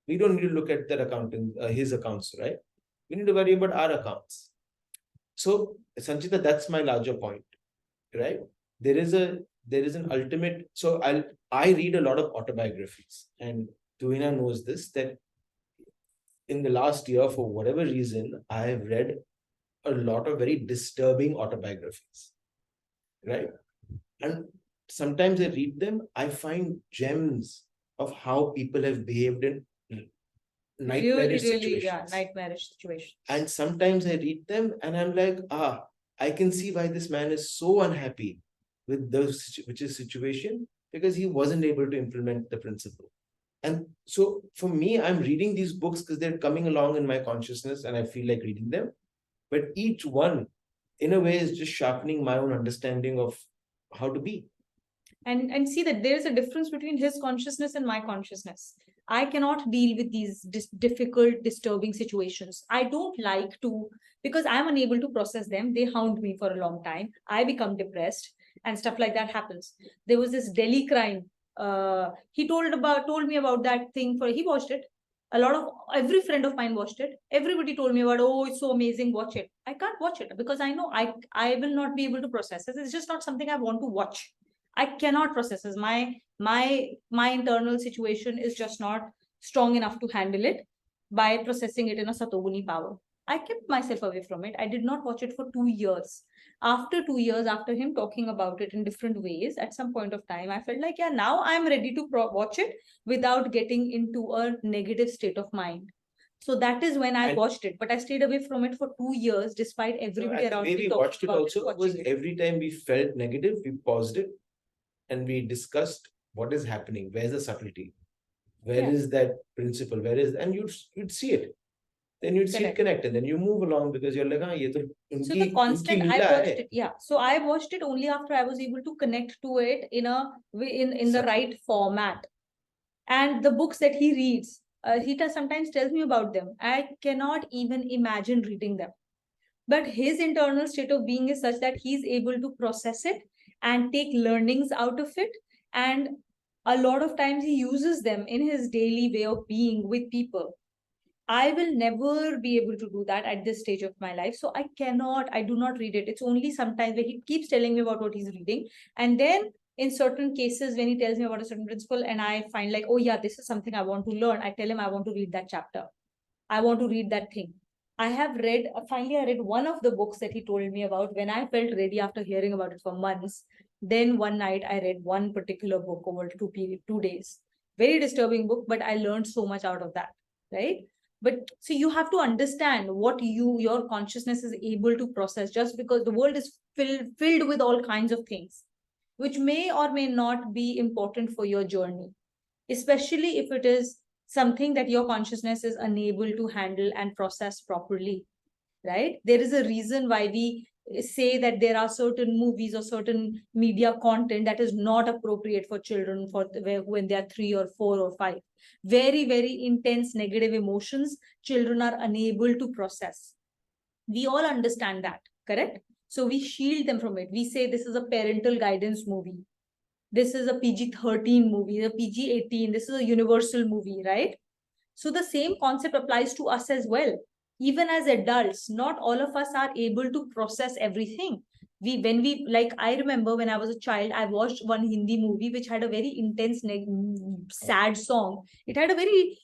We don't need to look at that accounting, his accounts, right? We need to worry about our accounts. So, Sanchita, that's my larger point, right? There is an ultimate. So I read a lot of autobiographies, and Tuina knows this, that in the last year, for whatever reason, I have read a lot of very disturbing autobiographies, right? And sometimes I read them, I find gems of how people have behaved in nightmarish situations. Nightmarish situations. And sometimes I read them and I'm like, I can see why this man is so unhappy with the situation, because he wasn't able to implement the principle. And so for me, I'm reading these books because they're coming along in my consciousness and I feel like reading them. But each one, in a way, is just sharpening my own understanding of how to be. And see that there's a difference between his consciousness and my consciousness. I cannot deal with these difficult, disturbing situations. I don't like to, because I'm unable to process them. They hound me for a long time. I become depressed and stuff like that happens. There was this Delhi crime He told me about that thing he watched it. Every friend of mine watched it. Everybody told me about, oh, it's so amazing, watch it. I can't watch it because I know I will not be able to process it. It's just not something I want to watch. I cannot process it. My internal situation is just not strong enough to handle it by processing it in a Satoguni power. I kept myself away from it. I did not watch it for 2 years. After 2 years, after him talking about it in different ways, at some point of time, I felt like, yeah, now I'm ready to watch it without getting into a negative state of mind. So that is when I And- watched it, but I stayed away from it for 2 years, despite everybody The around way me we talking watched it about also was watching it. every time we felt negative, we paused it and we discussed what is happening, where's the subtlety, where is Yeah. that principle, and you'd see it. Then you'd see it Correct. connect, and then you move along because you're like, ye to So unki, the constant, unki I leela watched hai. it, yeah. So I watched it only after I was able to connect to it in a way, in the Subtle. right format. And the books that he reads, he sometimes tells me about them. I cannot even imagine reading them. But his internal state of being is such that he's able to process it and take learnings out of it. And a lot of times he uses them in his daily way of being with people. I will never be able to do that at this stage of my life. So I do not read it. It's only sometimes where he keeps telling me about what he's reading. And then in certain cases, when he tells me about a certain principle and I find like, oh yeah, this is something I want to learn, I tell him I want to read that chapter. I want to read that thing. Finally, I read one of the books that he told me about when I felt ready after hearing about it for months. Then one night I read one particular book over 2 days. Very disturbing book, but I learned so much out of that, right? But so you have to understand what your consciousness is able to process, just because the world is filled with all kinds of things, which may or may not be important for your journey, especially if it is something that your consciousness is unable to handle and process properly, right? There is a reason why we say that there are certain movies or certain media content that is not appropriate for children when they are 3 or 4 or 5. Very, very intense negative emotions children are unable to process. We all understand that, correct? So we shield them from it. We say this is a parental guidance movie. This is a PG-13 movie, a PG-18. This is a universal movie, right? So the same concept applies to us as well. Even as adults, not all of us are able to process everything. I remember when I was a child, I watched one Hindi movie which had a very intense, sad song. It had a very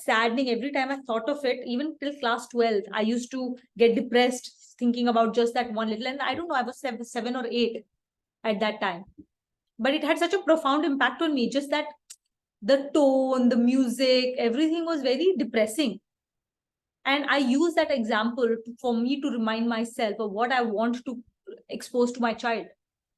saddening. Every time I thought of it, even till class 12, I used to get depressed thinking about just that one little. And I don't know, I was 7 or 8 at that time. But it had such a profound impact on me, just that the tone, the music, everything was very depressing. And I use that example for me to remind myself of what I want to expose to my child,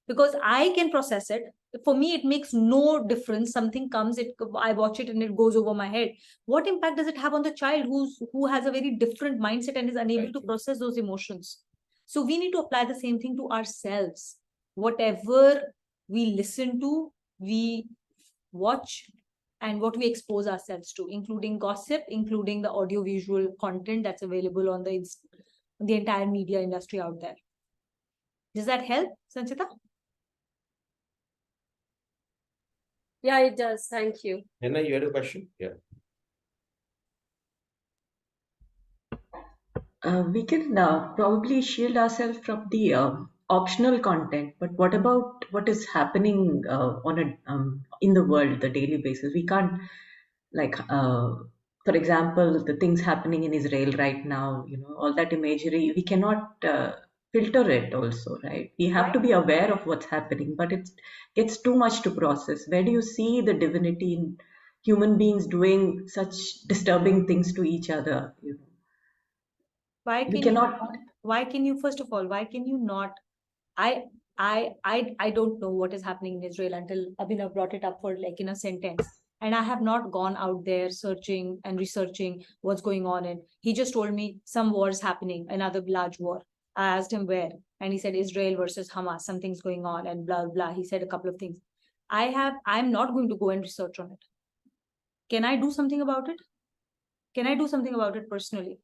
because I can process it. For me, it makes no difference. Something comes, I watch it and it goes over my head. What impact does it have on the child who has a very different mindset and is unable to process those emotions? So we need to apply the same thing to ourselves. Whatever we listen to, we watch, and what we expose ourselves to, including gossip, including the audiovisual content that's available on the entire media industry out there. Does that help, Sanchita? Yeah, it does. Thank you. Henna, you had a question? Yeah. We can probably shield ourselves from the optional content, but what about what is happening in the world, the daily basis? We can't, for example, the things happening in Israel right now, all that imagery, we cannot filter it also, right? We have to be aware of what's happening, but it gets too much to process. Where do you see the divinity in human beings doing such disturbing things to each other? Why We can cannot. why can you, first of all, why can you not? I don't know what is happening in Israel until Abhinav brought it up for like in a sentence. And I have not gone out there searching and researching what's going on. And he just told me some wars happening, another large war. I asked him where, and he said Israel versus Hamas, something's going on, and blah blah. He said a couple of things. I'm not going to go and research on it. Can I do something about it? Can I do something about it personally?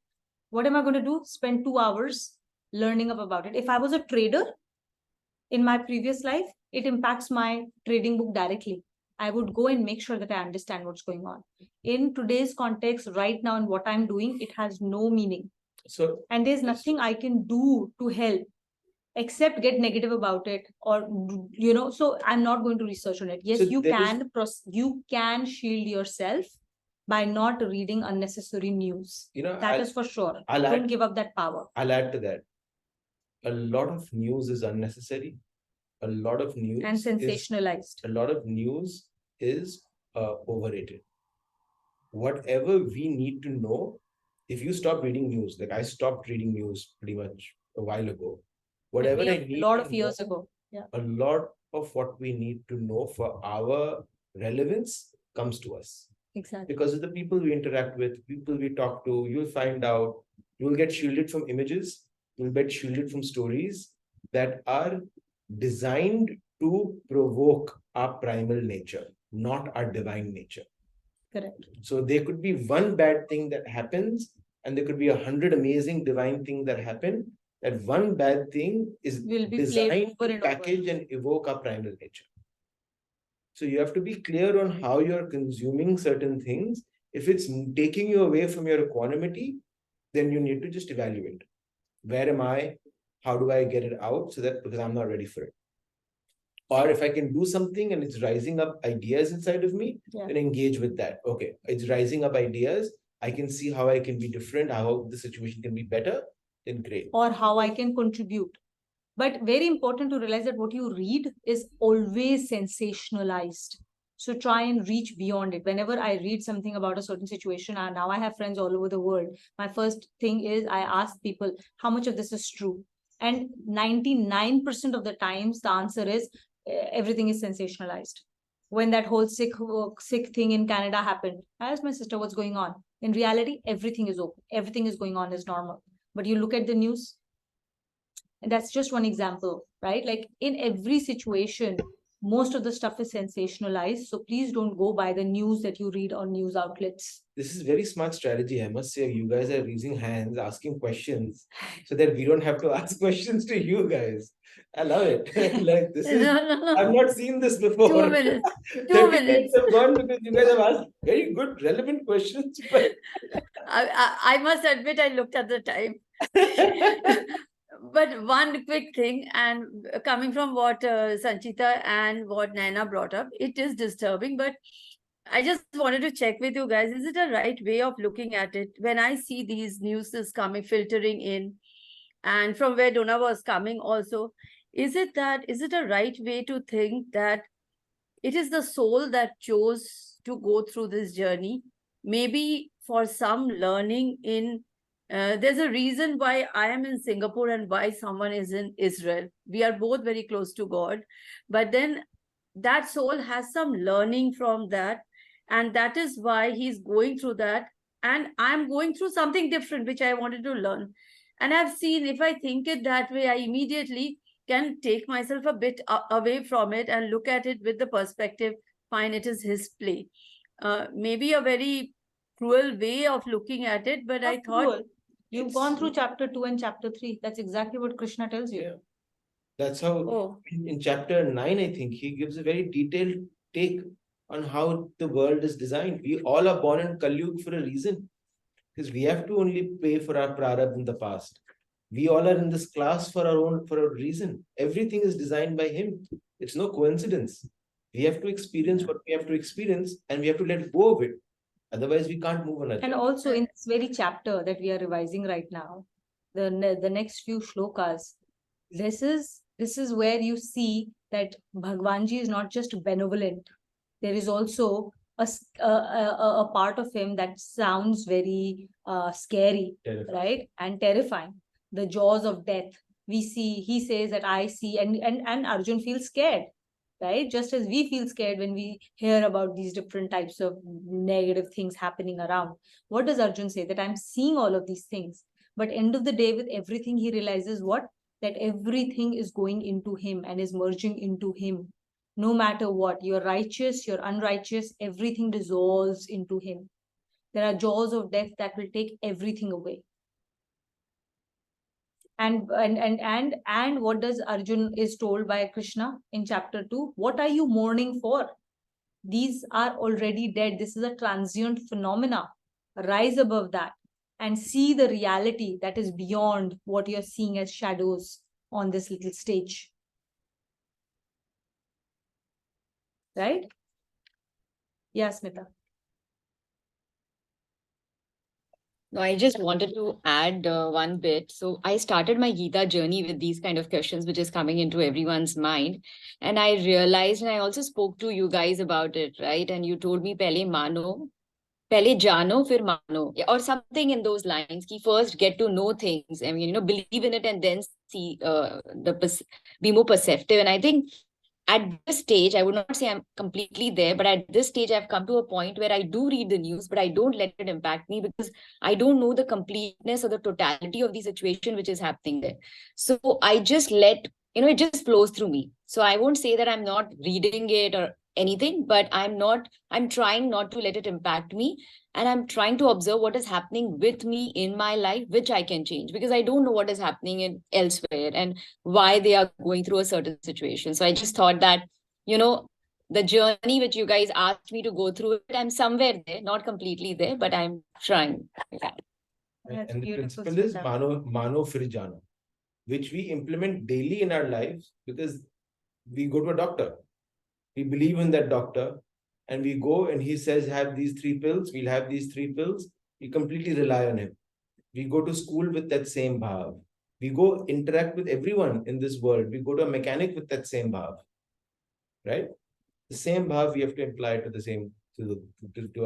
What am I going to do? Spend 2 hours learning about it. If I was a trader in my previous life, it impacts my trading book directly. I would go and make sure that I understand what's going on. In today's context, right now, and what I'm doing, it has no meaning. So And there's nothing I can do to help except get negative about it, or so I'm not going to research on it. Yes, So you there is- you can shield yourself by not reading unnecessary news. That is for sure. I'll Don't add- give up that power. I'll add to that. A lot of news is unnecessary. A lot of news And is sensationalized. a lot of news is overrated. Whatever we need to know, if you stop reading news, like I stopped reading news pretty much a while ago. Whatever I A need lot to of years know, ago. Yeah. a lot of what we need to know for our relevance comes to us. Exactly. Because of the people we interact with, people we talk to, you'll find out, you'll get shielded from images, you'll get shielded from stories that are designed to provoke our primal nature, not our divine nature. Correct. So there could be one bad thing that happens, and there could be 100 amazing divine things that happen. That one bad thing is Will be played designed over to and over. package and evoke our primal nature. So you have to be clear on how you're consuming certain things. If it's taking you away from your equanimity, then you need to just evaluate. Where am I? How do I get it out? So that because I'm not ready for it. Or if I can do something and it's rising up ideas inside of me, Yeah. then engage with that. Okay, it's rising up ideas. I can see how I can be different, how the situation can be better, then great. Or how I can contribute. But very important to realize that what you read is always sensationalized. So try and reach beyond it. Whenever I read something about a certain situation, and now I have friends all over the world, my first thing is I ask people, how much of this is true? And 99% of the times, the answer is everything is sensationalized. When that whole sick thing in Canada happened, I asked my sister, what's going on? In reality, everything is open. Everything is going on as normal. But you look at the news, and that's just one example, right? Like in every situation, most of the stuff is sensationalized. So please don't go by the news that you read on news outlets. This is very smart strategy. I must say, you guys are raising hands, asking questions, so that we don't have to ask questions to you guys. I love it. Like this is, No. I've not seen this before. 2 minutes. 2 30 minutes. have gone because you guys have asked very good, relevant questions. But I must admit, I looked at the time. But one quick thing, and coming from what Sanchita and what Naina brought up, it is disturbing, but I just wanted to check with you guys, is it a right way of looking at it? When I see these news coming, filtering in, and from where Donna was coming also, is it a right way to think that it is the soul that chose to go through this journey? Maybe for some learning in there's a reason why I am in Singapore and why someone is in Israel. We are both very close to God, but then that soul has some learning from that, and that is why he's going through that. And I'm going through something different, which I wanted to learn. And I've seen, if I think it that way, I immediately can take myself a bit away from it and look at it with the perspective, fine, it is his play. Maybe a very cruel way of looking at it, but I thought Cruel. You've gone through chapter 2 and chapter 3. That's exactly what Krishna tells you. yeah, that's how oh, in chapter 9, I think he gives a very detailed take on how the world is designed. We all are born in Kali for a reason, because we have to only pay for our prarabdha in the past. We all are in this class for a reason. Everything is designed by him. It's no coincidence. We have to experience what we have to experience, and we have to let go of it. Otherwise, we can't move on. And also in this very chapter that we are revising right now, the next few shlokas, this is where you see that Bhagwanji is not just benevolent. There is also a part of him that sounds very scary, Terrifying. right? And terrifying. The jaws of death. He says that I see, and Arjun feels scared, right? Just as we feel scared when we hear about these different types of negative things happening around. What does Arjun say? That I'm seeing all of these things. But end of the day, with everything, he realizes what? That everything is going into him and is merging into him. No matter what, you're righteous, you're unrighteous, everything dissolves into him. There are jaws of death that will take everything away. And what does Arjun is told by Krishna in chapter 2? What are you mourning for? These are already dead. This is a transient phenomena. Rise above that and see the reality that is beyond what you're seeing as shadows on this little stage. Right? Yeah, Smita. No, I just wanted to add one bit. So I started my Gita journey with these kind of questions, which is coming into everyone's mind. And I realized, and I also spoke to you guys about it, right? And you told me, pehle jano, fir mano, or something in those lines. Ki first get to know things. I mean, believe in it and then see be more perceptive. And I think at this stage, I would not say I'm completely there, but at this stage, I've come to a point where I do read the news, but I don't let it impact me because I don't know the completeness or the totality of the situation which is happening there. So I just let, it just flows through me. So I won't say that I'm not reading it or anything, but I'm trying not to let it impact me. And I'm trying to observe what is happening with me in my life, which I can change because I don't know what is happening in elsewhere and why they are going through a certain situation. So I just thought that, the journey which you guys asked me to go through, I'm somewhere there, not completely there, but I'm trying. Yeah. That's And the beautiful, principle is Smita. mano fir jano, which we implement daily in our lives because we go to a doctor. We believe in that doctor and we go and he says, have these 3 pills, we'll have these 3 pills. We completely rely on him. We go to school with that same bhav. We go interact with everyone in this world. We go to a mechanic with that same bhav. Right? The same bhav we have to apply to the same to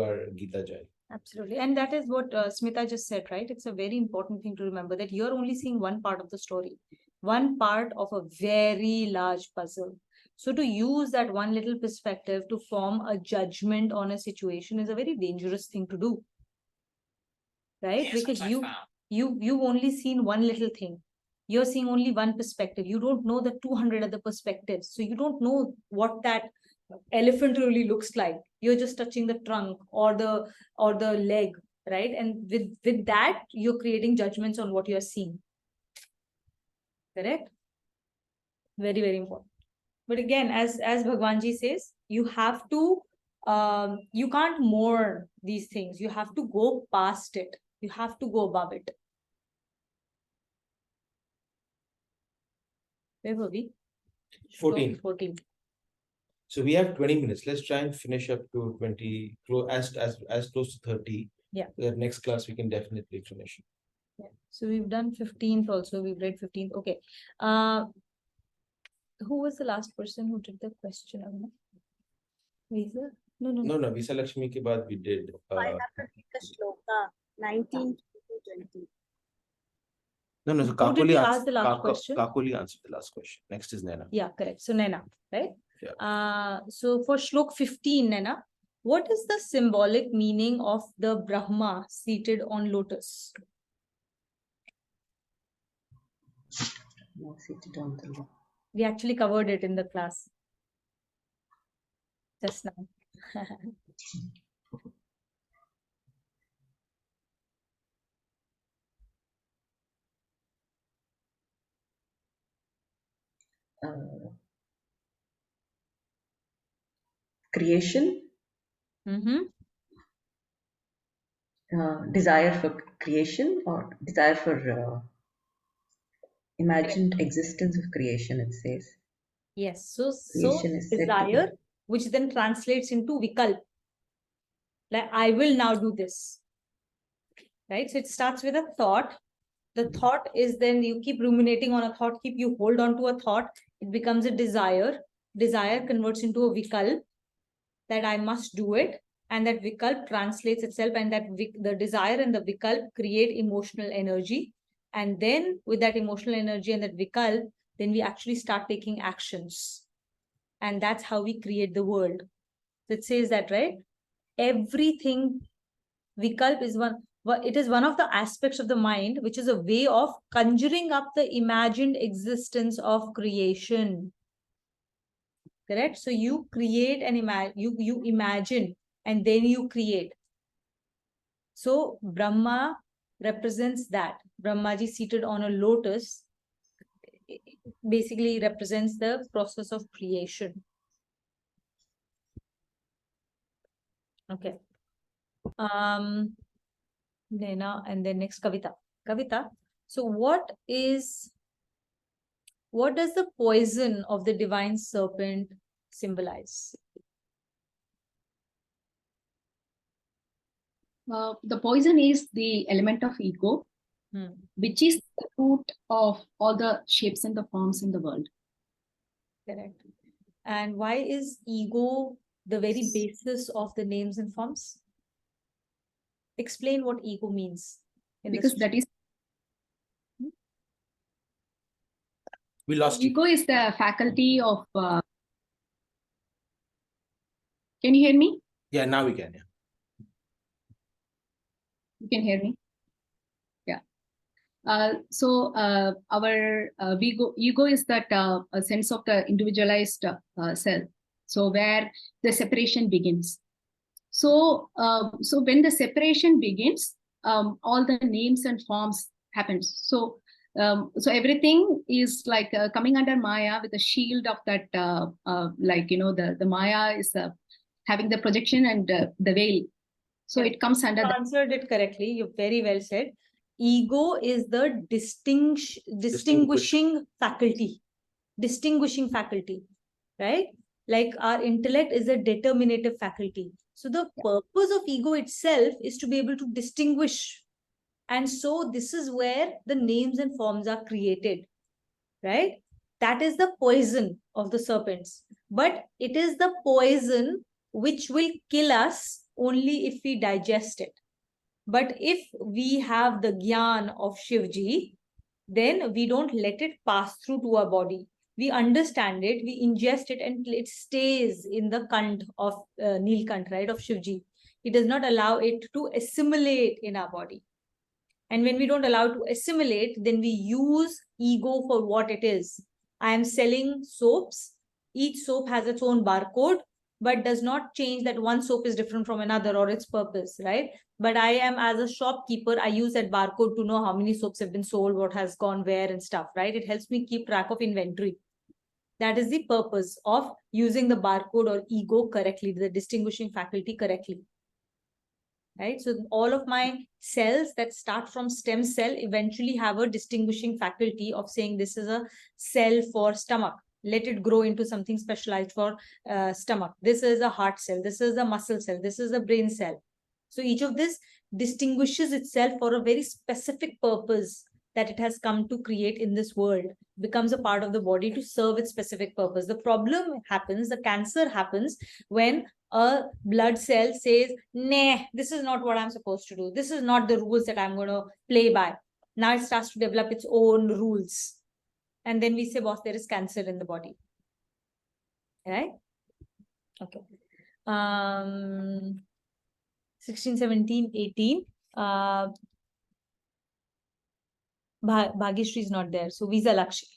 our Gita journey. Absolutely. And that is what Smita just said, right? It's a very important thing to remember that you're only seeing one part of the story, one part of a very large puzzle. So to use that one little perspective to form a judgment on a situation is a very dangerous thing to do. Right? Because you've only seen one little thing. You're seeing only one perspective. You don't know the 200 other perspectives. So you don't know what that elephant really looks like. You're just touching the trunk or the leg, right? And with that, you're creating judgments on what you're seeing. Correct? Very, very important. But again, as Bhagwanji says, you have to you can't mourn these things. You have to go past it. You have to go above it. Where were we? 14. 14. So we have 20 minutes. Let's try and finish up to 20, as close to 30. Yeah. So that next class we can definitely finish. Yeah. So we've done 15th also. We've read 15th. Okay. Who was the last person who did the question? Visa? No. Visa Lakshmi ke baad we did. I have to read the shloka 19 to 20. No. So Who did you ask the last question? Kakuli answered the last question. Next is Naina. Yeah, correct. So Naina, right? Yeah. So for Shlok 15, Naina, what is the symbolic meaning of the Brahma seated on lotus? No, seated on the lotus. We actually covered it in the class just now. Creation, desire for creation or desire for imagined existence of creation, it says. Yes, so Creation is said to be- desire, which then translates into vikalp. Like, I will now do this. Right? So it starts with a thought. The thought is then you keep ruminating on a thought, you hold on to a thought. It becomes a desire. Desire converts into a vikalp, that I must do it. And that vikalp translates itself, and that the desire and the vikalp create emotional energy. And then with that emotional energy and that vikalp, then we actually start taking actions. And that's how we create the world. It says that, right? Everything, vikalp is it is one of the aspects of the mind, which is a way of conjuring up the imagined existence of creation. Correct? So you create and you imagine and then you create. So Brahma represents that. Brahmaji seated on a lotus basically represents the process of creation. Okay. Nena, and then next Kavita. Kavita, so what does the poison of the divine serpent symbolize? The poison is the element of ego, which is the root of all the shapes and the forms in the world. Correct. And why is ego the very basis of the names and forms? Explain what ego means. Because that is We lost you. ego is the faculty of. Can you hear me? Yeah, now we can. Yeah. You can hear me? Yeah. So our ego is that a sense of the individualized self. So where the separation begins. So so when the separation begins, all the names and forms happens. So so everything is like coming under Maya with a shield of that, like, you know, the Maya is having the projection and the veil. So it comes under You that. answered it correctly. You very well said. Ego is the distinguishing faculty. Distinguishing faculty, right? Like our intellect is a determinative faculty. So the purpose of ego itself is to be able to distinguish. And so this is where the names and forms are created, right? That is the poison of the serpents. But it is the poison which will kill us only if we digest it. But if we have the gyan of Shivji, then we don't let it pass through to our body. We understand it, we ingest it, and it stays in the kant of Neelkant, right, of Shivji. It does not allow it to assimilate in our body. And when we don't allow it to assimilate, then we use ego for what it is. I am selling soaps. Each soap has its own barcode, but does not change that one soap is different from another or its purpose, right? But I am, as a shopkeeper, I use that barcode to know how many soaps have been sold, what has gone where and stuff, right? It helps me keep track of inventory. That is the purpose of using the barcode or ego correctly, the distinguishing faculty correctly. Right? So all of my cells that start from stem cell eventually have a distinguishing faculty of saying this is a cell for stomach. Let it grow into something specialized for stomach. This is a heart cell. This is a muscle cell. This is a brain cell. So each of this distinguishes itself for a very specific purpose that it has come to create in this world, becomes a part of the body to serve its specific purpose. The problem happens, the cancer happens when a blood cell says, nah, this is not what I'm supposed to do. This is not the rules that I'm going to play by. Now it starts to develop its own rules. And then we say, boss, there is cancer in the body. Right? Okay. 16, 17, 18. Bhagyashree is not there. So Visa Lakshmi.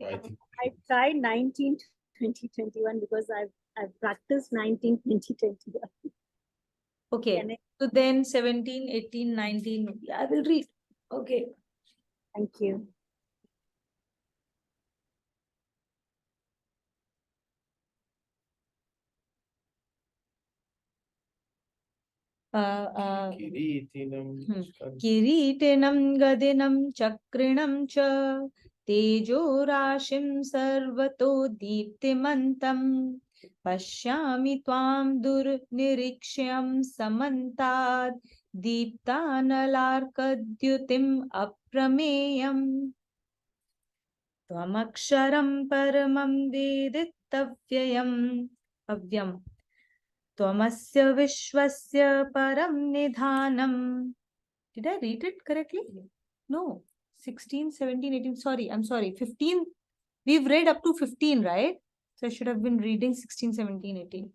I think I tried 19, 20, 21 because I've practiced 19, 20, 21. Okay. Can I- So then 17, 18, 19. I will read. Okay. Thank you. किरीटिनं गदिनं चक्रिणं च तेजोराशिं सर्वतो दीप्तिमन्तं पश्यामि त्वां दुर्निरीक्ष्यं समन्तात् दीप्तानलार्कद्युतिम् अप्रमेयम् त्वमक्षरं परमं वेदितव्ययम् अव्यम् Tvamasya Vishwasya Param Nidhanam. Did I read it correctly? No. 16, 17, 18. Sorry, I'm sorry. 15. We've read up to 15, right? So I should have been reading 16, 17, 18.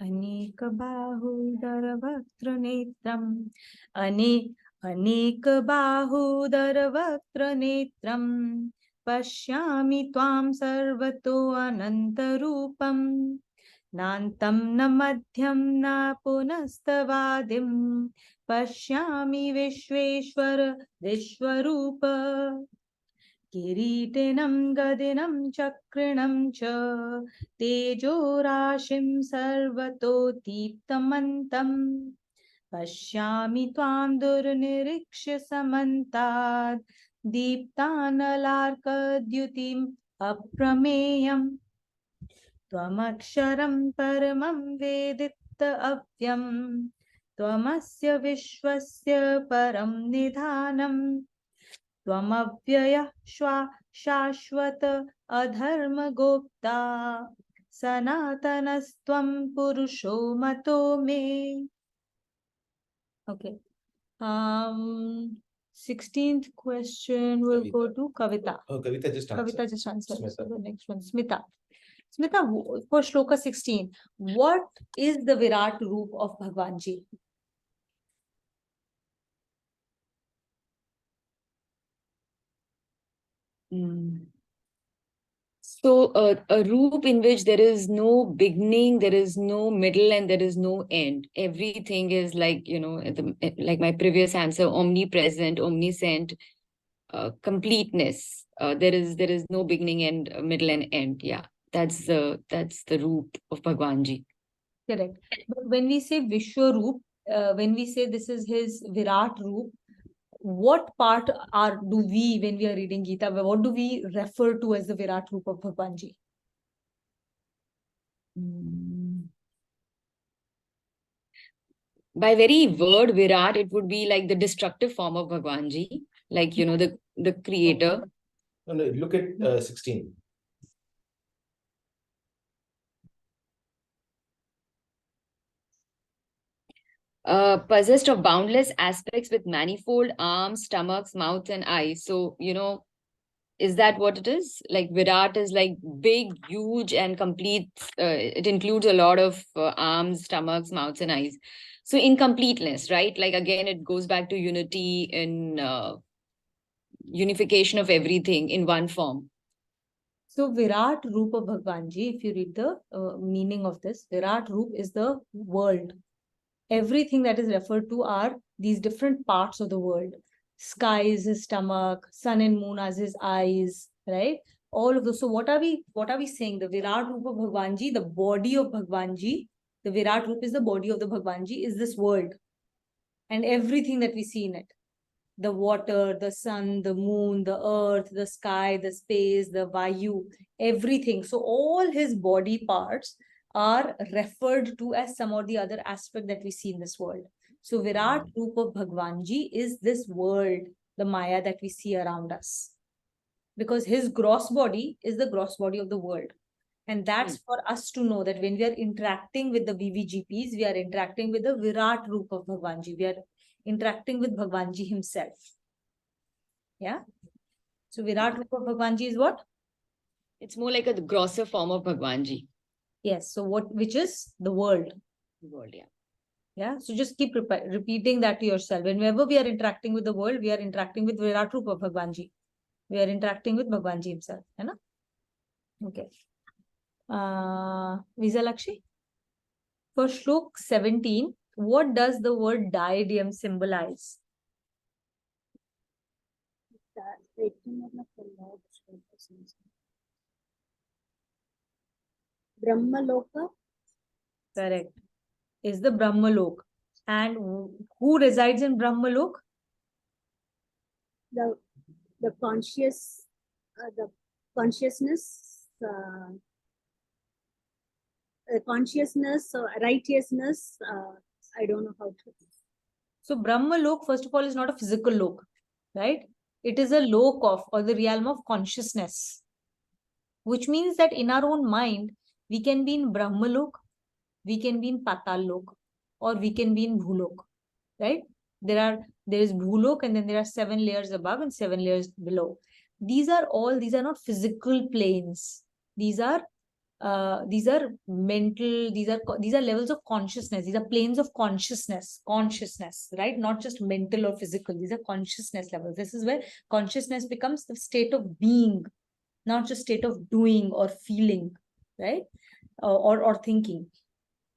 Aneka bahudara vaktra netram. Aneka bahudara vaktra netram. Pashyami tvam sarvato anantarupam. Nantam na madhyam na punastavadim pashyami vishveshwara vishwarupa Kiritinam gadinam chakrinam cha tejo rashim sarvato deeptamantam pashyami tvam durnirikshya samantad deeptanalarka dyutim aprameyam Tvamaksharam paramam veditta avyam Tvamasya vishwasya param nidhanam Tvamavyaya shashvata adharma gopta Sanatanastvam purusho mato me. Okay. 16th question will go Kavita. to Kavita. Oh, Kavita just answered. Kavita just answered. So Smita. the next one, Smita. Smita, for Shloka 16, what is the Virat Roop of Bhagwanji? So a roop in which there is no beginning, there is no middle, and there is no end. Everything is like, like my previous answer, omnipresent, omniscient, completeness. There is no beginning and middle and end. Yeah, that's the roop of Bhagwanji. Correct. But when we say Vishwaroop, when we say this is his Virat Roop, what part do we, when we are reading Gita, what do we refer to as the Virat Roop of Bhagwanji? By very word Virat, it would be like the destructive form of Bhagwanji, like, the creator. No, no, look at 16. Possessed of boundless aspects with manifold arms, stomachs, mouth, and eyes. So, is that what it is? Like Virat is like big, huge, and complete. It includes a lot of arms, stomachs, mouths, and eyes. So incompleteness, right? Like again, it goes back to unity in unification of everything in one form. So Virat Roop of Bhagwanji, if you read the meaning of this, Virat Roop is the world. Everything that is referred to are these different parts of the world. Sky is his stomach, sun and moon as his eyes, right? All of those. So what are we saying? The Virat Roop of Bhagwanji, the body of Bhagwanji, the Virat Roop is the body of the Bhagwanji, is this world. And everything that we see in it. The water, the sun, the moon, the earth, the sky, the space, the Vayu, everything. So all his body parts are referred to as some or the other aspect that we see in this world. So Virat Roop of Bhagwanji is this world, the Maya that we see around us. Because his gross body is the gross body of the world. And that's for us to know that when we are interacting with the VVGPs, we are interacting with the Virat Roop of Bhagwanji. We are interacting with Bhagwanji himself. Yeah. So Virat Roop of Bhagwanji is what? It's more like a grosser form of Bhagwanji. Yes. So which is the world. The world, yeah. Yeah. So just keep repeating that to yourself. Whenever we are interacting with the world, we are interacting with Virat Roop of Bhagwanji. We are interacting with Bhagwanji himself. Hai na? Okay. Visalakshi? For Shlok 17, what does the word diadem symbolize? Brahmaloka. Correct. Is the Brahmalok. And who resides in Brahmalok? The conscious, the consciousness, consciousness, righteousness. I don't know how to. So Brahmalok, first of all, is not a physical lok, right? It is a lok of, or the realm of consciousness, which means that in our own mind, we can be in Brahmalok, we can be in Patal Lok, or we can be in Bhulok, right? There is Bhulok, and then there are 7 layers above and 7 layers below. These are not physical planes. These are mental, these are levels of consciousness. These are planes of consciousness, right? Not just mental or physical. These are consciousness levels. This is where consciousness becomes the state of being, not just state of doing or feeling, right? Or thinking.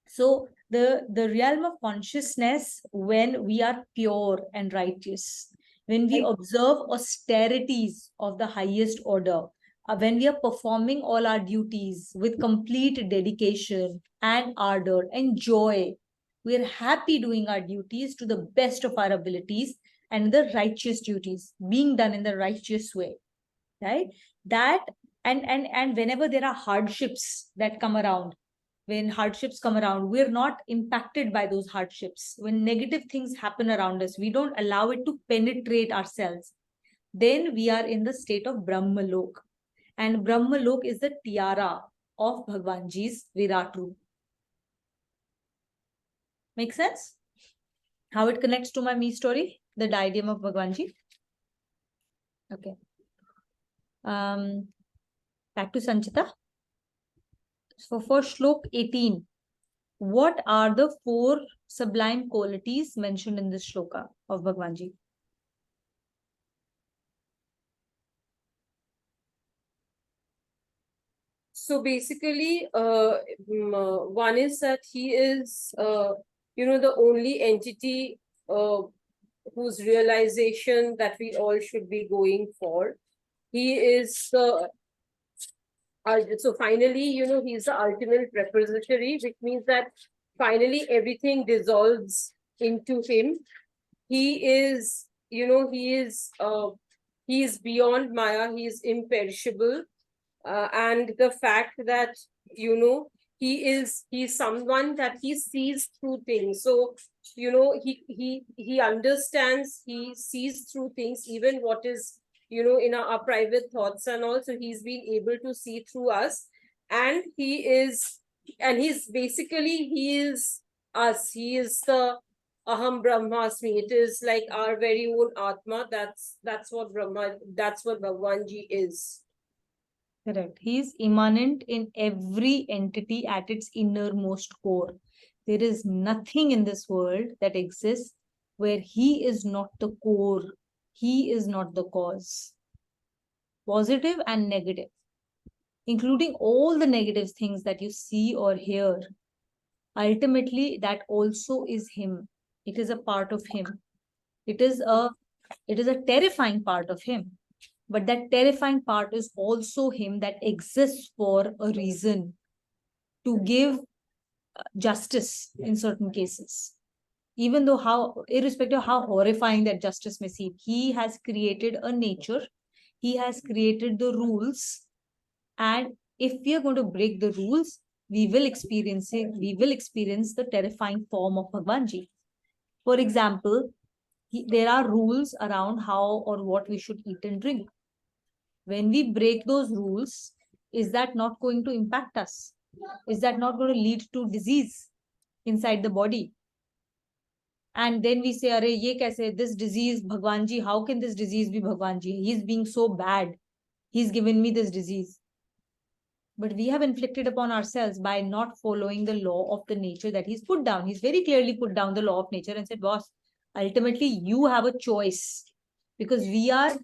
So the realm of consciousness, when we are pure and righteous, when we Right. observe austerities of the highest order, when we are performing all our duties with complete dedication and ardor and joy, we are happy doing our duties to the best of our abilities and the righteous duties being done in the righteous way, right? That and whenever there are hardships that come around, when hardships come around, we're not impacted by those hardships. When negative things happen around us, we don't allow it to penetrate ourselves. Then we are in the state of Brahmalok. And Brahmalok is the tiara of Bhagwanji's Virat Roop. Make sense? How it connects to my me story, the diadem of Bhagwanji? Okay. Back to Sanchita. So for Shlok 18, what are the 4 sublime qualities mentioned in this shloka of Bhagwanji? So basically, one is that he is, the only entity whose realization that we all should be going for. He is the, so finally, he's the ultimate repository, which means that finally everything dissolves into him. He is, he is beyond Maya, he is imperishable. And the fact that he's someone that he sees through things. So he understands, he sees through things, even what is in our private thoughts and all. So he's been able to see through us, and he's basically, he is us. He is the Aham Brahmasmi. It is like our very own Atma. That's what Bhagwanji is. Correct. He is immanent in every entity at its innermost core. There is nothing in this world that exists where he is not the core. He is not the cause. Positive and negative, including all the negative things that you see or hear. Ultimately, that also is him. It is a part of him. It is a terrifying part of him. But that terrifying part is also him that exists for a reason, to give justice in certain cases. Even though irrespective of how horrifying that justice may seem, he has created a nature, he has created the rules, and if we are going to break the rules, we will experience the terrifying form of Bhagwanji. For example, there are rules around how or what we should eat and drink. When we break those rules, is that not going to impact us? Is that not going to lead to disease inside the body? And then we say, Arey, ye kaise, this disease, Bhagwanji, how can this disease be Bhagwanji? He's being so bad. He's given me this disease. But we have inflicted upon ourselves by not following the law of the nature that he's put down. He's very clearly put down the law of nature and said, boss, ultimately you have a choice, because we are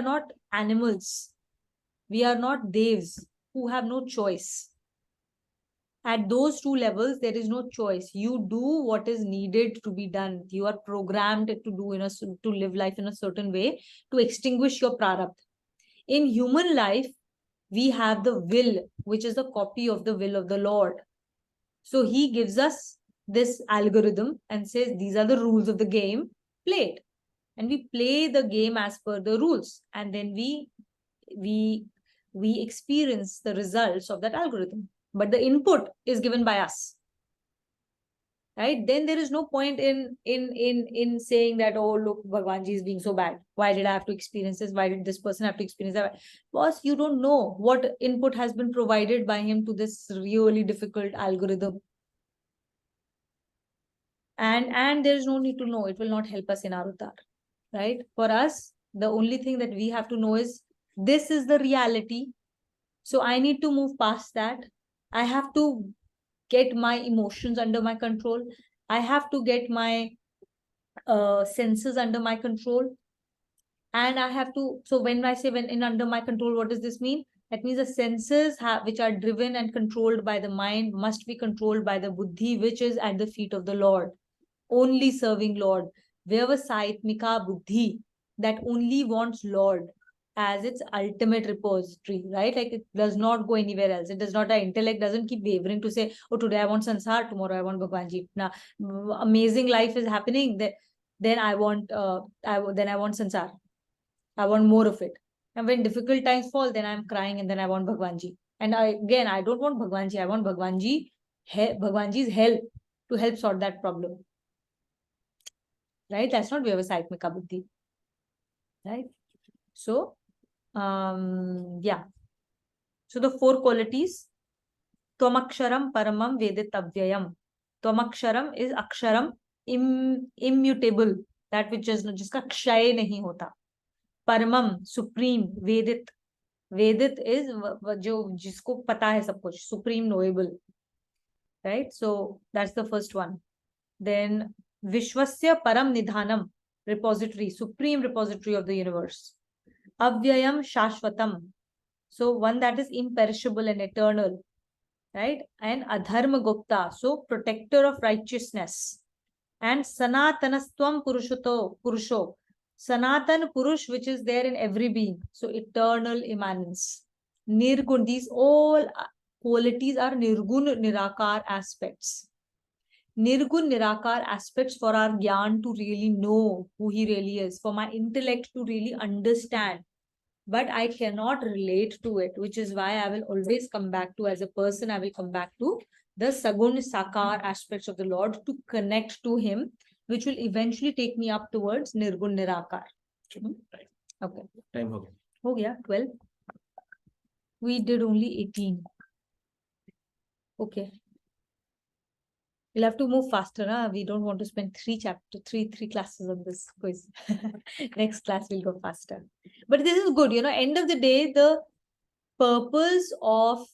not animals. We are not devs who have no choice. At those 2 levels, there is no choice. You do what is needed to be done. You are programmed to live life in a certain way, to extinguish your prarabdha. In human life, we have the will, which is the copy of the will of the Lord. So he gives us this algorithm and says, these are the rules of the game, play it. And we play the game as per the rules. And then we experience the results of that algorithm. But the input is given by us. Right? Then there is no point in saying that, oh, look, Bhagwanji is being so bad. Why did I have to experience this? Why did this person have to experience that? Boss, you don't know what input has been provided by him to this really difficult algorithm. And there is no need to know. It will not help us in our uddhar. Right? For us, the only thing that we have to know is, this is the reality. So I need to move past that. I have to get my emotions under my control. I have to get my senses under my control. And I have to, so when I say under my control, what does this mean? That means the senses which are driven and controlled by the mind must be controlled by the buddhi, which is at the feet of the Lord, only serving Lord. Vyavasayitmika buddhi. that only wants Lord as its ultimate repository, right? Like it does not go anywhere else. It does not, our intellect doesn't keep wavering to say, oh, today I want Sansar, tomorrow I want Bhagwan Ji. Now, amazing life is happening. Then I want Sansar. I want more of it. And when difficult times fall, then I'm crying and then I want Bhagwan Ji. And I don't want Bhagwan Ji. I want Bhagwan Ji's help to help sort that problem. Right? That's not Vyavasayatmika Buddhi. Right? So, yeah. So the 4 qualities. Twamaksharam paramam veditavyayam. Twamaksharam is aksharam, immutable. That which is jiska kshay nahi hota. Paramam, supreme, vedit. Vedit is jo jisko pata hai sab kuch, supreme knowable. Right? So that's the first one. Then Vishwasya Param Nidhanam, repository, supreme repository of the universe. Avyayam Shashvatam. So one that is imperishable and eternal. Right? And Adharma Gupta, so protector of righteousness. And Sanatanastvam Purusho. Sanatan Purush, which is there in every being. So eternal immanence. Nirgun, these all qualities are Nirgun Nirakar aspects. Nirgun Nirakar aspects for our Gyan to really know who he really is, for my intellect to really understand. But I cannot relate to it, which is why I will always come back to, as a person, I will come back to the Sagun Sakar aspects of the Lord to connect to him, which will eventually take me up towards Nirgun Nirakar. Okay. Time ho gaya. Ho gaya, 12. We did only 18. Okay. We'll have to move faster. Huh? We don't want to spend three classes on this quiz. Next class will go faster. But this is good. End of the day, the purpose of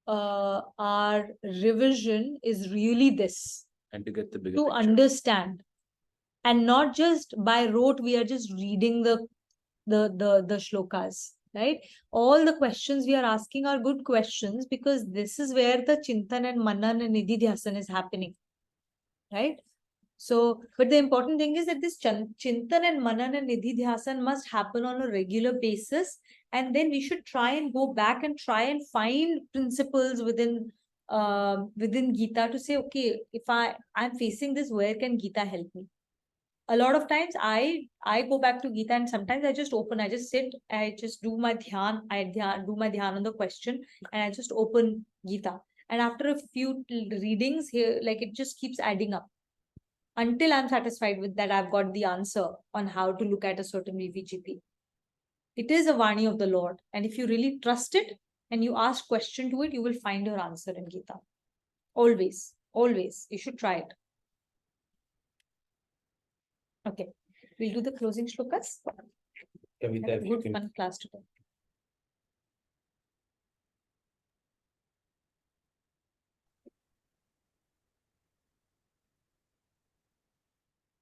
our revision is really this. And to get the bigger To picture. understand. And not just by rote, we are just reading the shlokas. Right? All the questions we are asking are good questions because this is where the Chintan and Manan and Nididhyasan is happening. Right? So, but the important thing is that this Chintan and Manan and Nididhyasan must happen on a regular basis. And then we should try and go back and try and find principles within Gita to say, okay, if I'm facing this, where can Gita help me? A lot of times I go back to Gita and sometimes I just sit, I just do my dhyan, do my dhyan on the question and I just open Gita. And after a few readings here, like it just keeps adding up until I'm satisfied with that I've got the answer on how to look at a certain VVGP. It is a Vani of the Lord. And if you really trust it and you ask question to it, you will find your answer in Gita. Always, always. You should try it. Okay, we'll do the closing shlokas. Kavita, Have a if you good can. fun class today.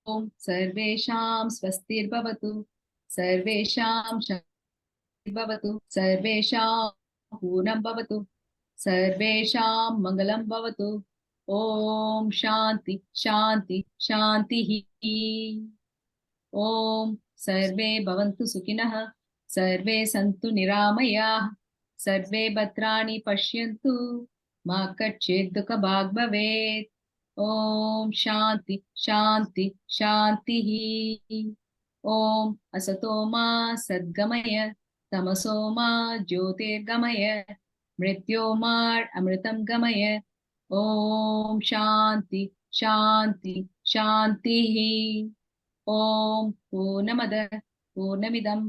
ॐ सर्वेषां स्वस्तिर्भवतु सर्वेषां शान्तिर्भवतु सर्वेषां पूर्णं भवतु सर्वेषां मङ्गलं भवतु ॐ शान्ति शान्ति शान्तिः ॐ सर्वे भवन्तु सुखिनः सर्वे सन्तु निरामयाः सर्वे भद्राणि पश्यन्तु मा कश्चित् दुःखभाग् भवेत् ॐ शान्ति शान्ति शान्तिः ॐ असतो मा सद्गमय तमसो मा ज्योतिर्गमय मृत्योर्मार् अमृतं गमय ॐ शान्ति शान्ति शान्तिः ॐ पूर्णमदः पूर्णमिदं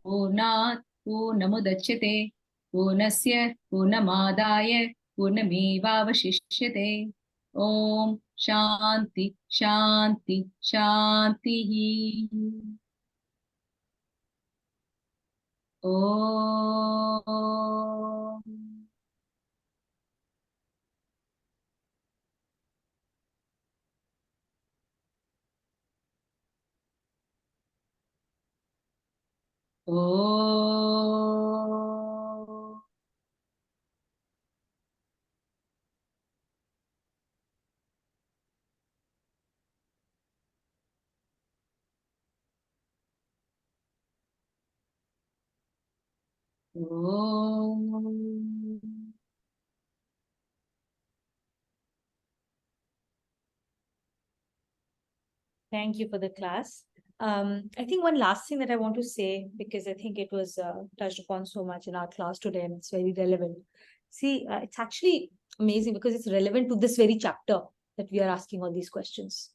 पूर्णात् पूर्णमुदच्यते पूर्णस्य पूर्णमादाय पूर्णमेवावशिष्यते ॐ शान्ति शान्ति शान्तिः ॐ ॐ Om. Thank you for the class. I think one last thing that I want to say, because I think it was touched upon so much in our class today and it's very relevant. See, it's actually amazing because it's relevant to this very chapter that we are asking all these questions.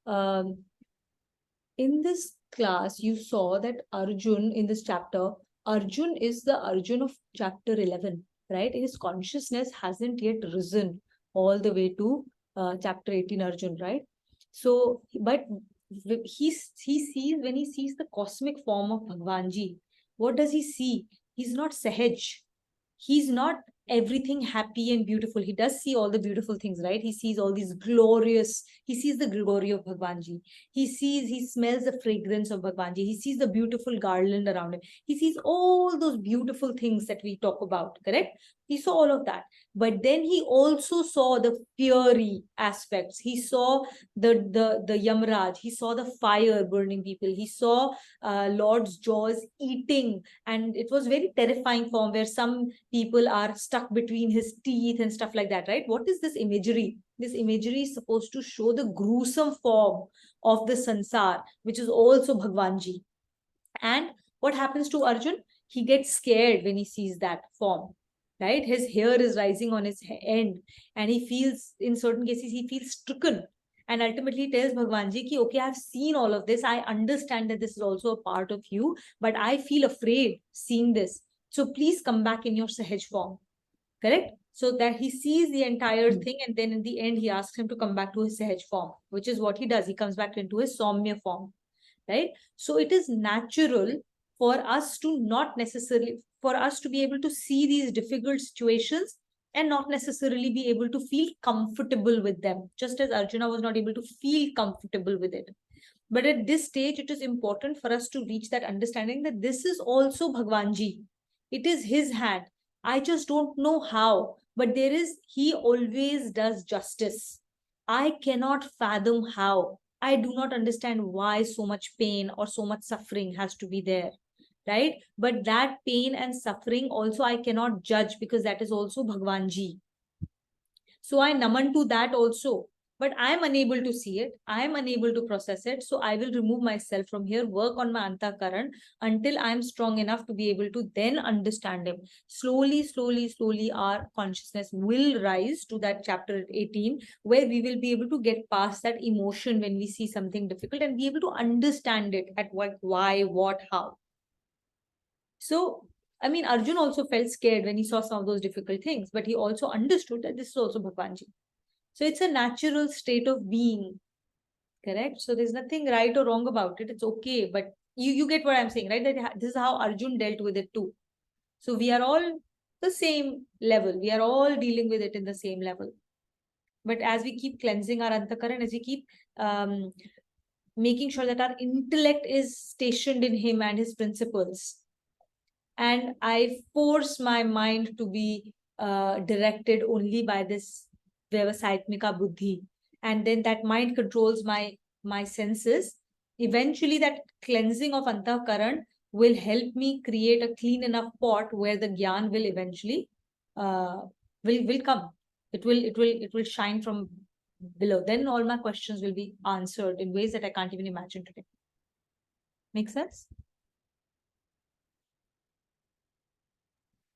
In this class, you saw that Arjun in this chapter, Arjun is the Arjun of chapter 11, right? His consciousness hasn't yet risen all the way to chapter 18 Arjun, right? So, but he sees, when he sees the cosmic form of Bhagwanji, what does he see? He's not Sahaj. He's not everything happy and beautiful. He does see all the beautiful things, right? He sees all these glorious, he sees the glory of Bhagwanji. He smells the fragrance of Bhagwanji. He sees the beautiful garland around him. He sees all those beautiful things that we talk about, correct? He saw all of that. But then he also saw the fiery aspects. He saw the Yamraj. He saw the fire burning people. He saw Lord's jaws eating. And it was very terrifying form where some people are stuck between his teeth and stuff like that, right? What is this imagery? This imagery is supposed to show the gruesome form of the sansar, which is also Bhagwanji. And what happens to Arjun? He gets scared when he sees that form, right? His hair is rising on his end and he feels, in certain cases, he feels stricken. And ultimately tells Bhagwanji ki, okay, I've seen all of this. I understand that this is also a part of you, but I feel afraid seeing this. So please come back in your Sahaj form, correct? So that he sees the entire thing, and then in the end, he asks him to come back to his Sahaj form, which is what he does. He comes back into his Saumya form, right? So it is natural for us to not necessarily, for us to be able to see these difficult situations and not necessarily be able to feel comfortable with them, just as Arjuna was not able to feel comfortable with it. But at this stage, it is important for us to reach that understanding that this is also Bhagwanji. It is his hand. I just don't know how, but he always does justice. I cannot fathom how. I do not understand why so much pain or so much suffering has to be there, right? But that pain and suffering also I cannot judge because that is also Bhagwanji. So I naman to that also. But I am unable to see it. I am unable to process it. So I will remove myself from here, work on my antakaran until I am strong enough to be able to then understand him. Slowly, slowly, slowly, our consciousness will rise to that chapter 18, where we will be able to get past that emotion when we see something difficult and be able to understand it at what, why, what, how. So, I mean, Arjun also felt scared when he saw some of those difficult things, but he also understood that this is also Bhagwanji. So it's a natural state of being, correct? So there's nothing right or wrong about it. It's okay, but you get what I'm saying, right? That this is how Arjun dealt with it too. So we are all the same level. We are all dealing with it in the same level. But as we keep cleansing our antakaran, as we keep making sure that our intellect is stationed in him and his principles, and I force my mind to be directed only by this Vyavasaitmika Buddhi, and then that mind controls my senses. Eventually, that cleansing of Antakaran will help me create a clean enough pot where the Gyan will eventually will come. It will shine from below. Then all my questions will be answered in ways that I can't even imagine today. Make sense?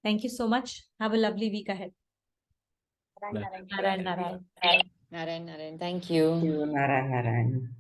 Thank you so much. Have a lovely week ahead. Bye. Narayan, Narayan. Narayan, Narayan, thank you. Narayan. Narayan.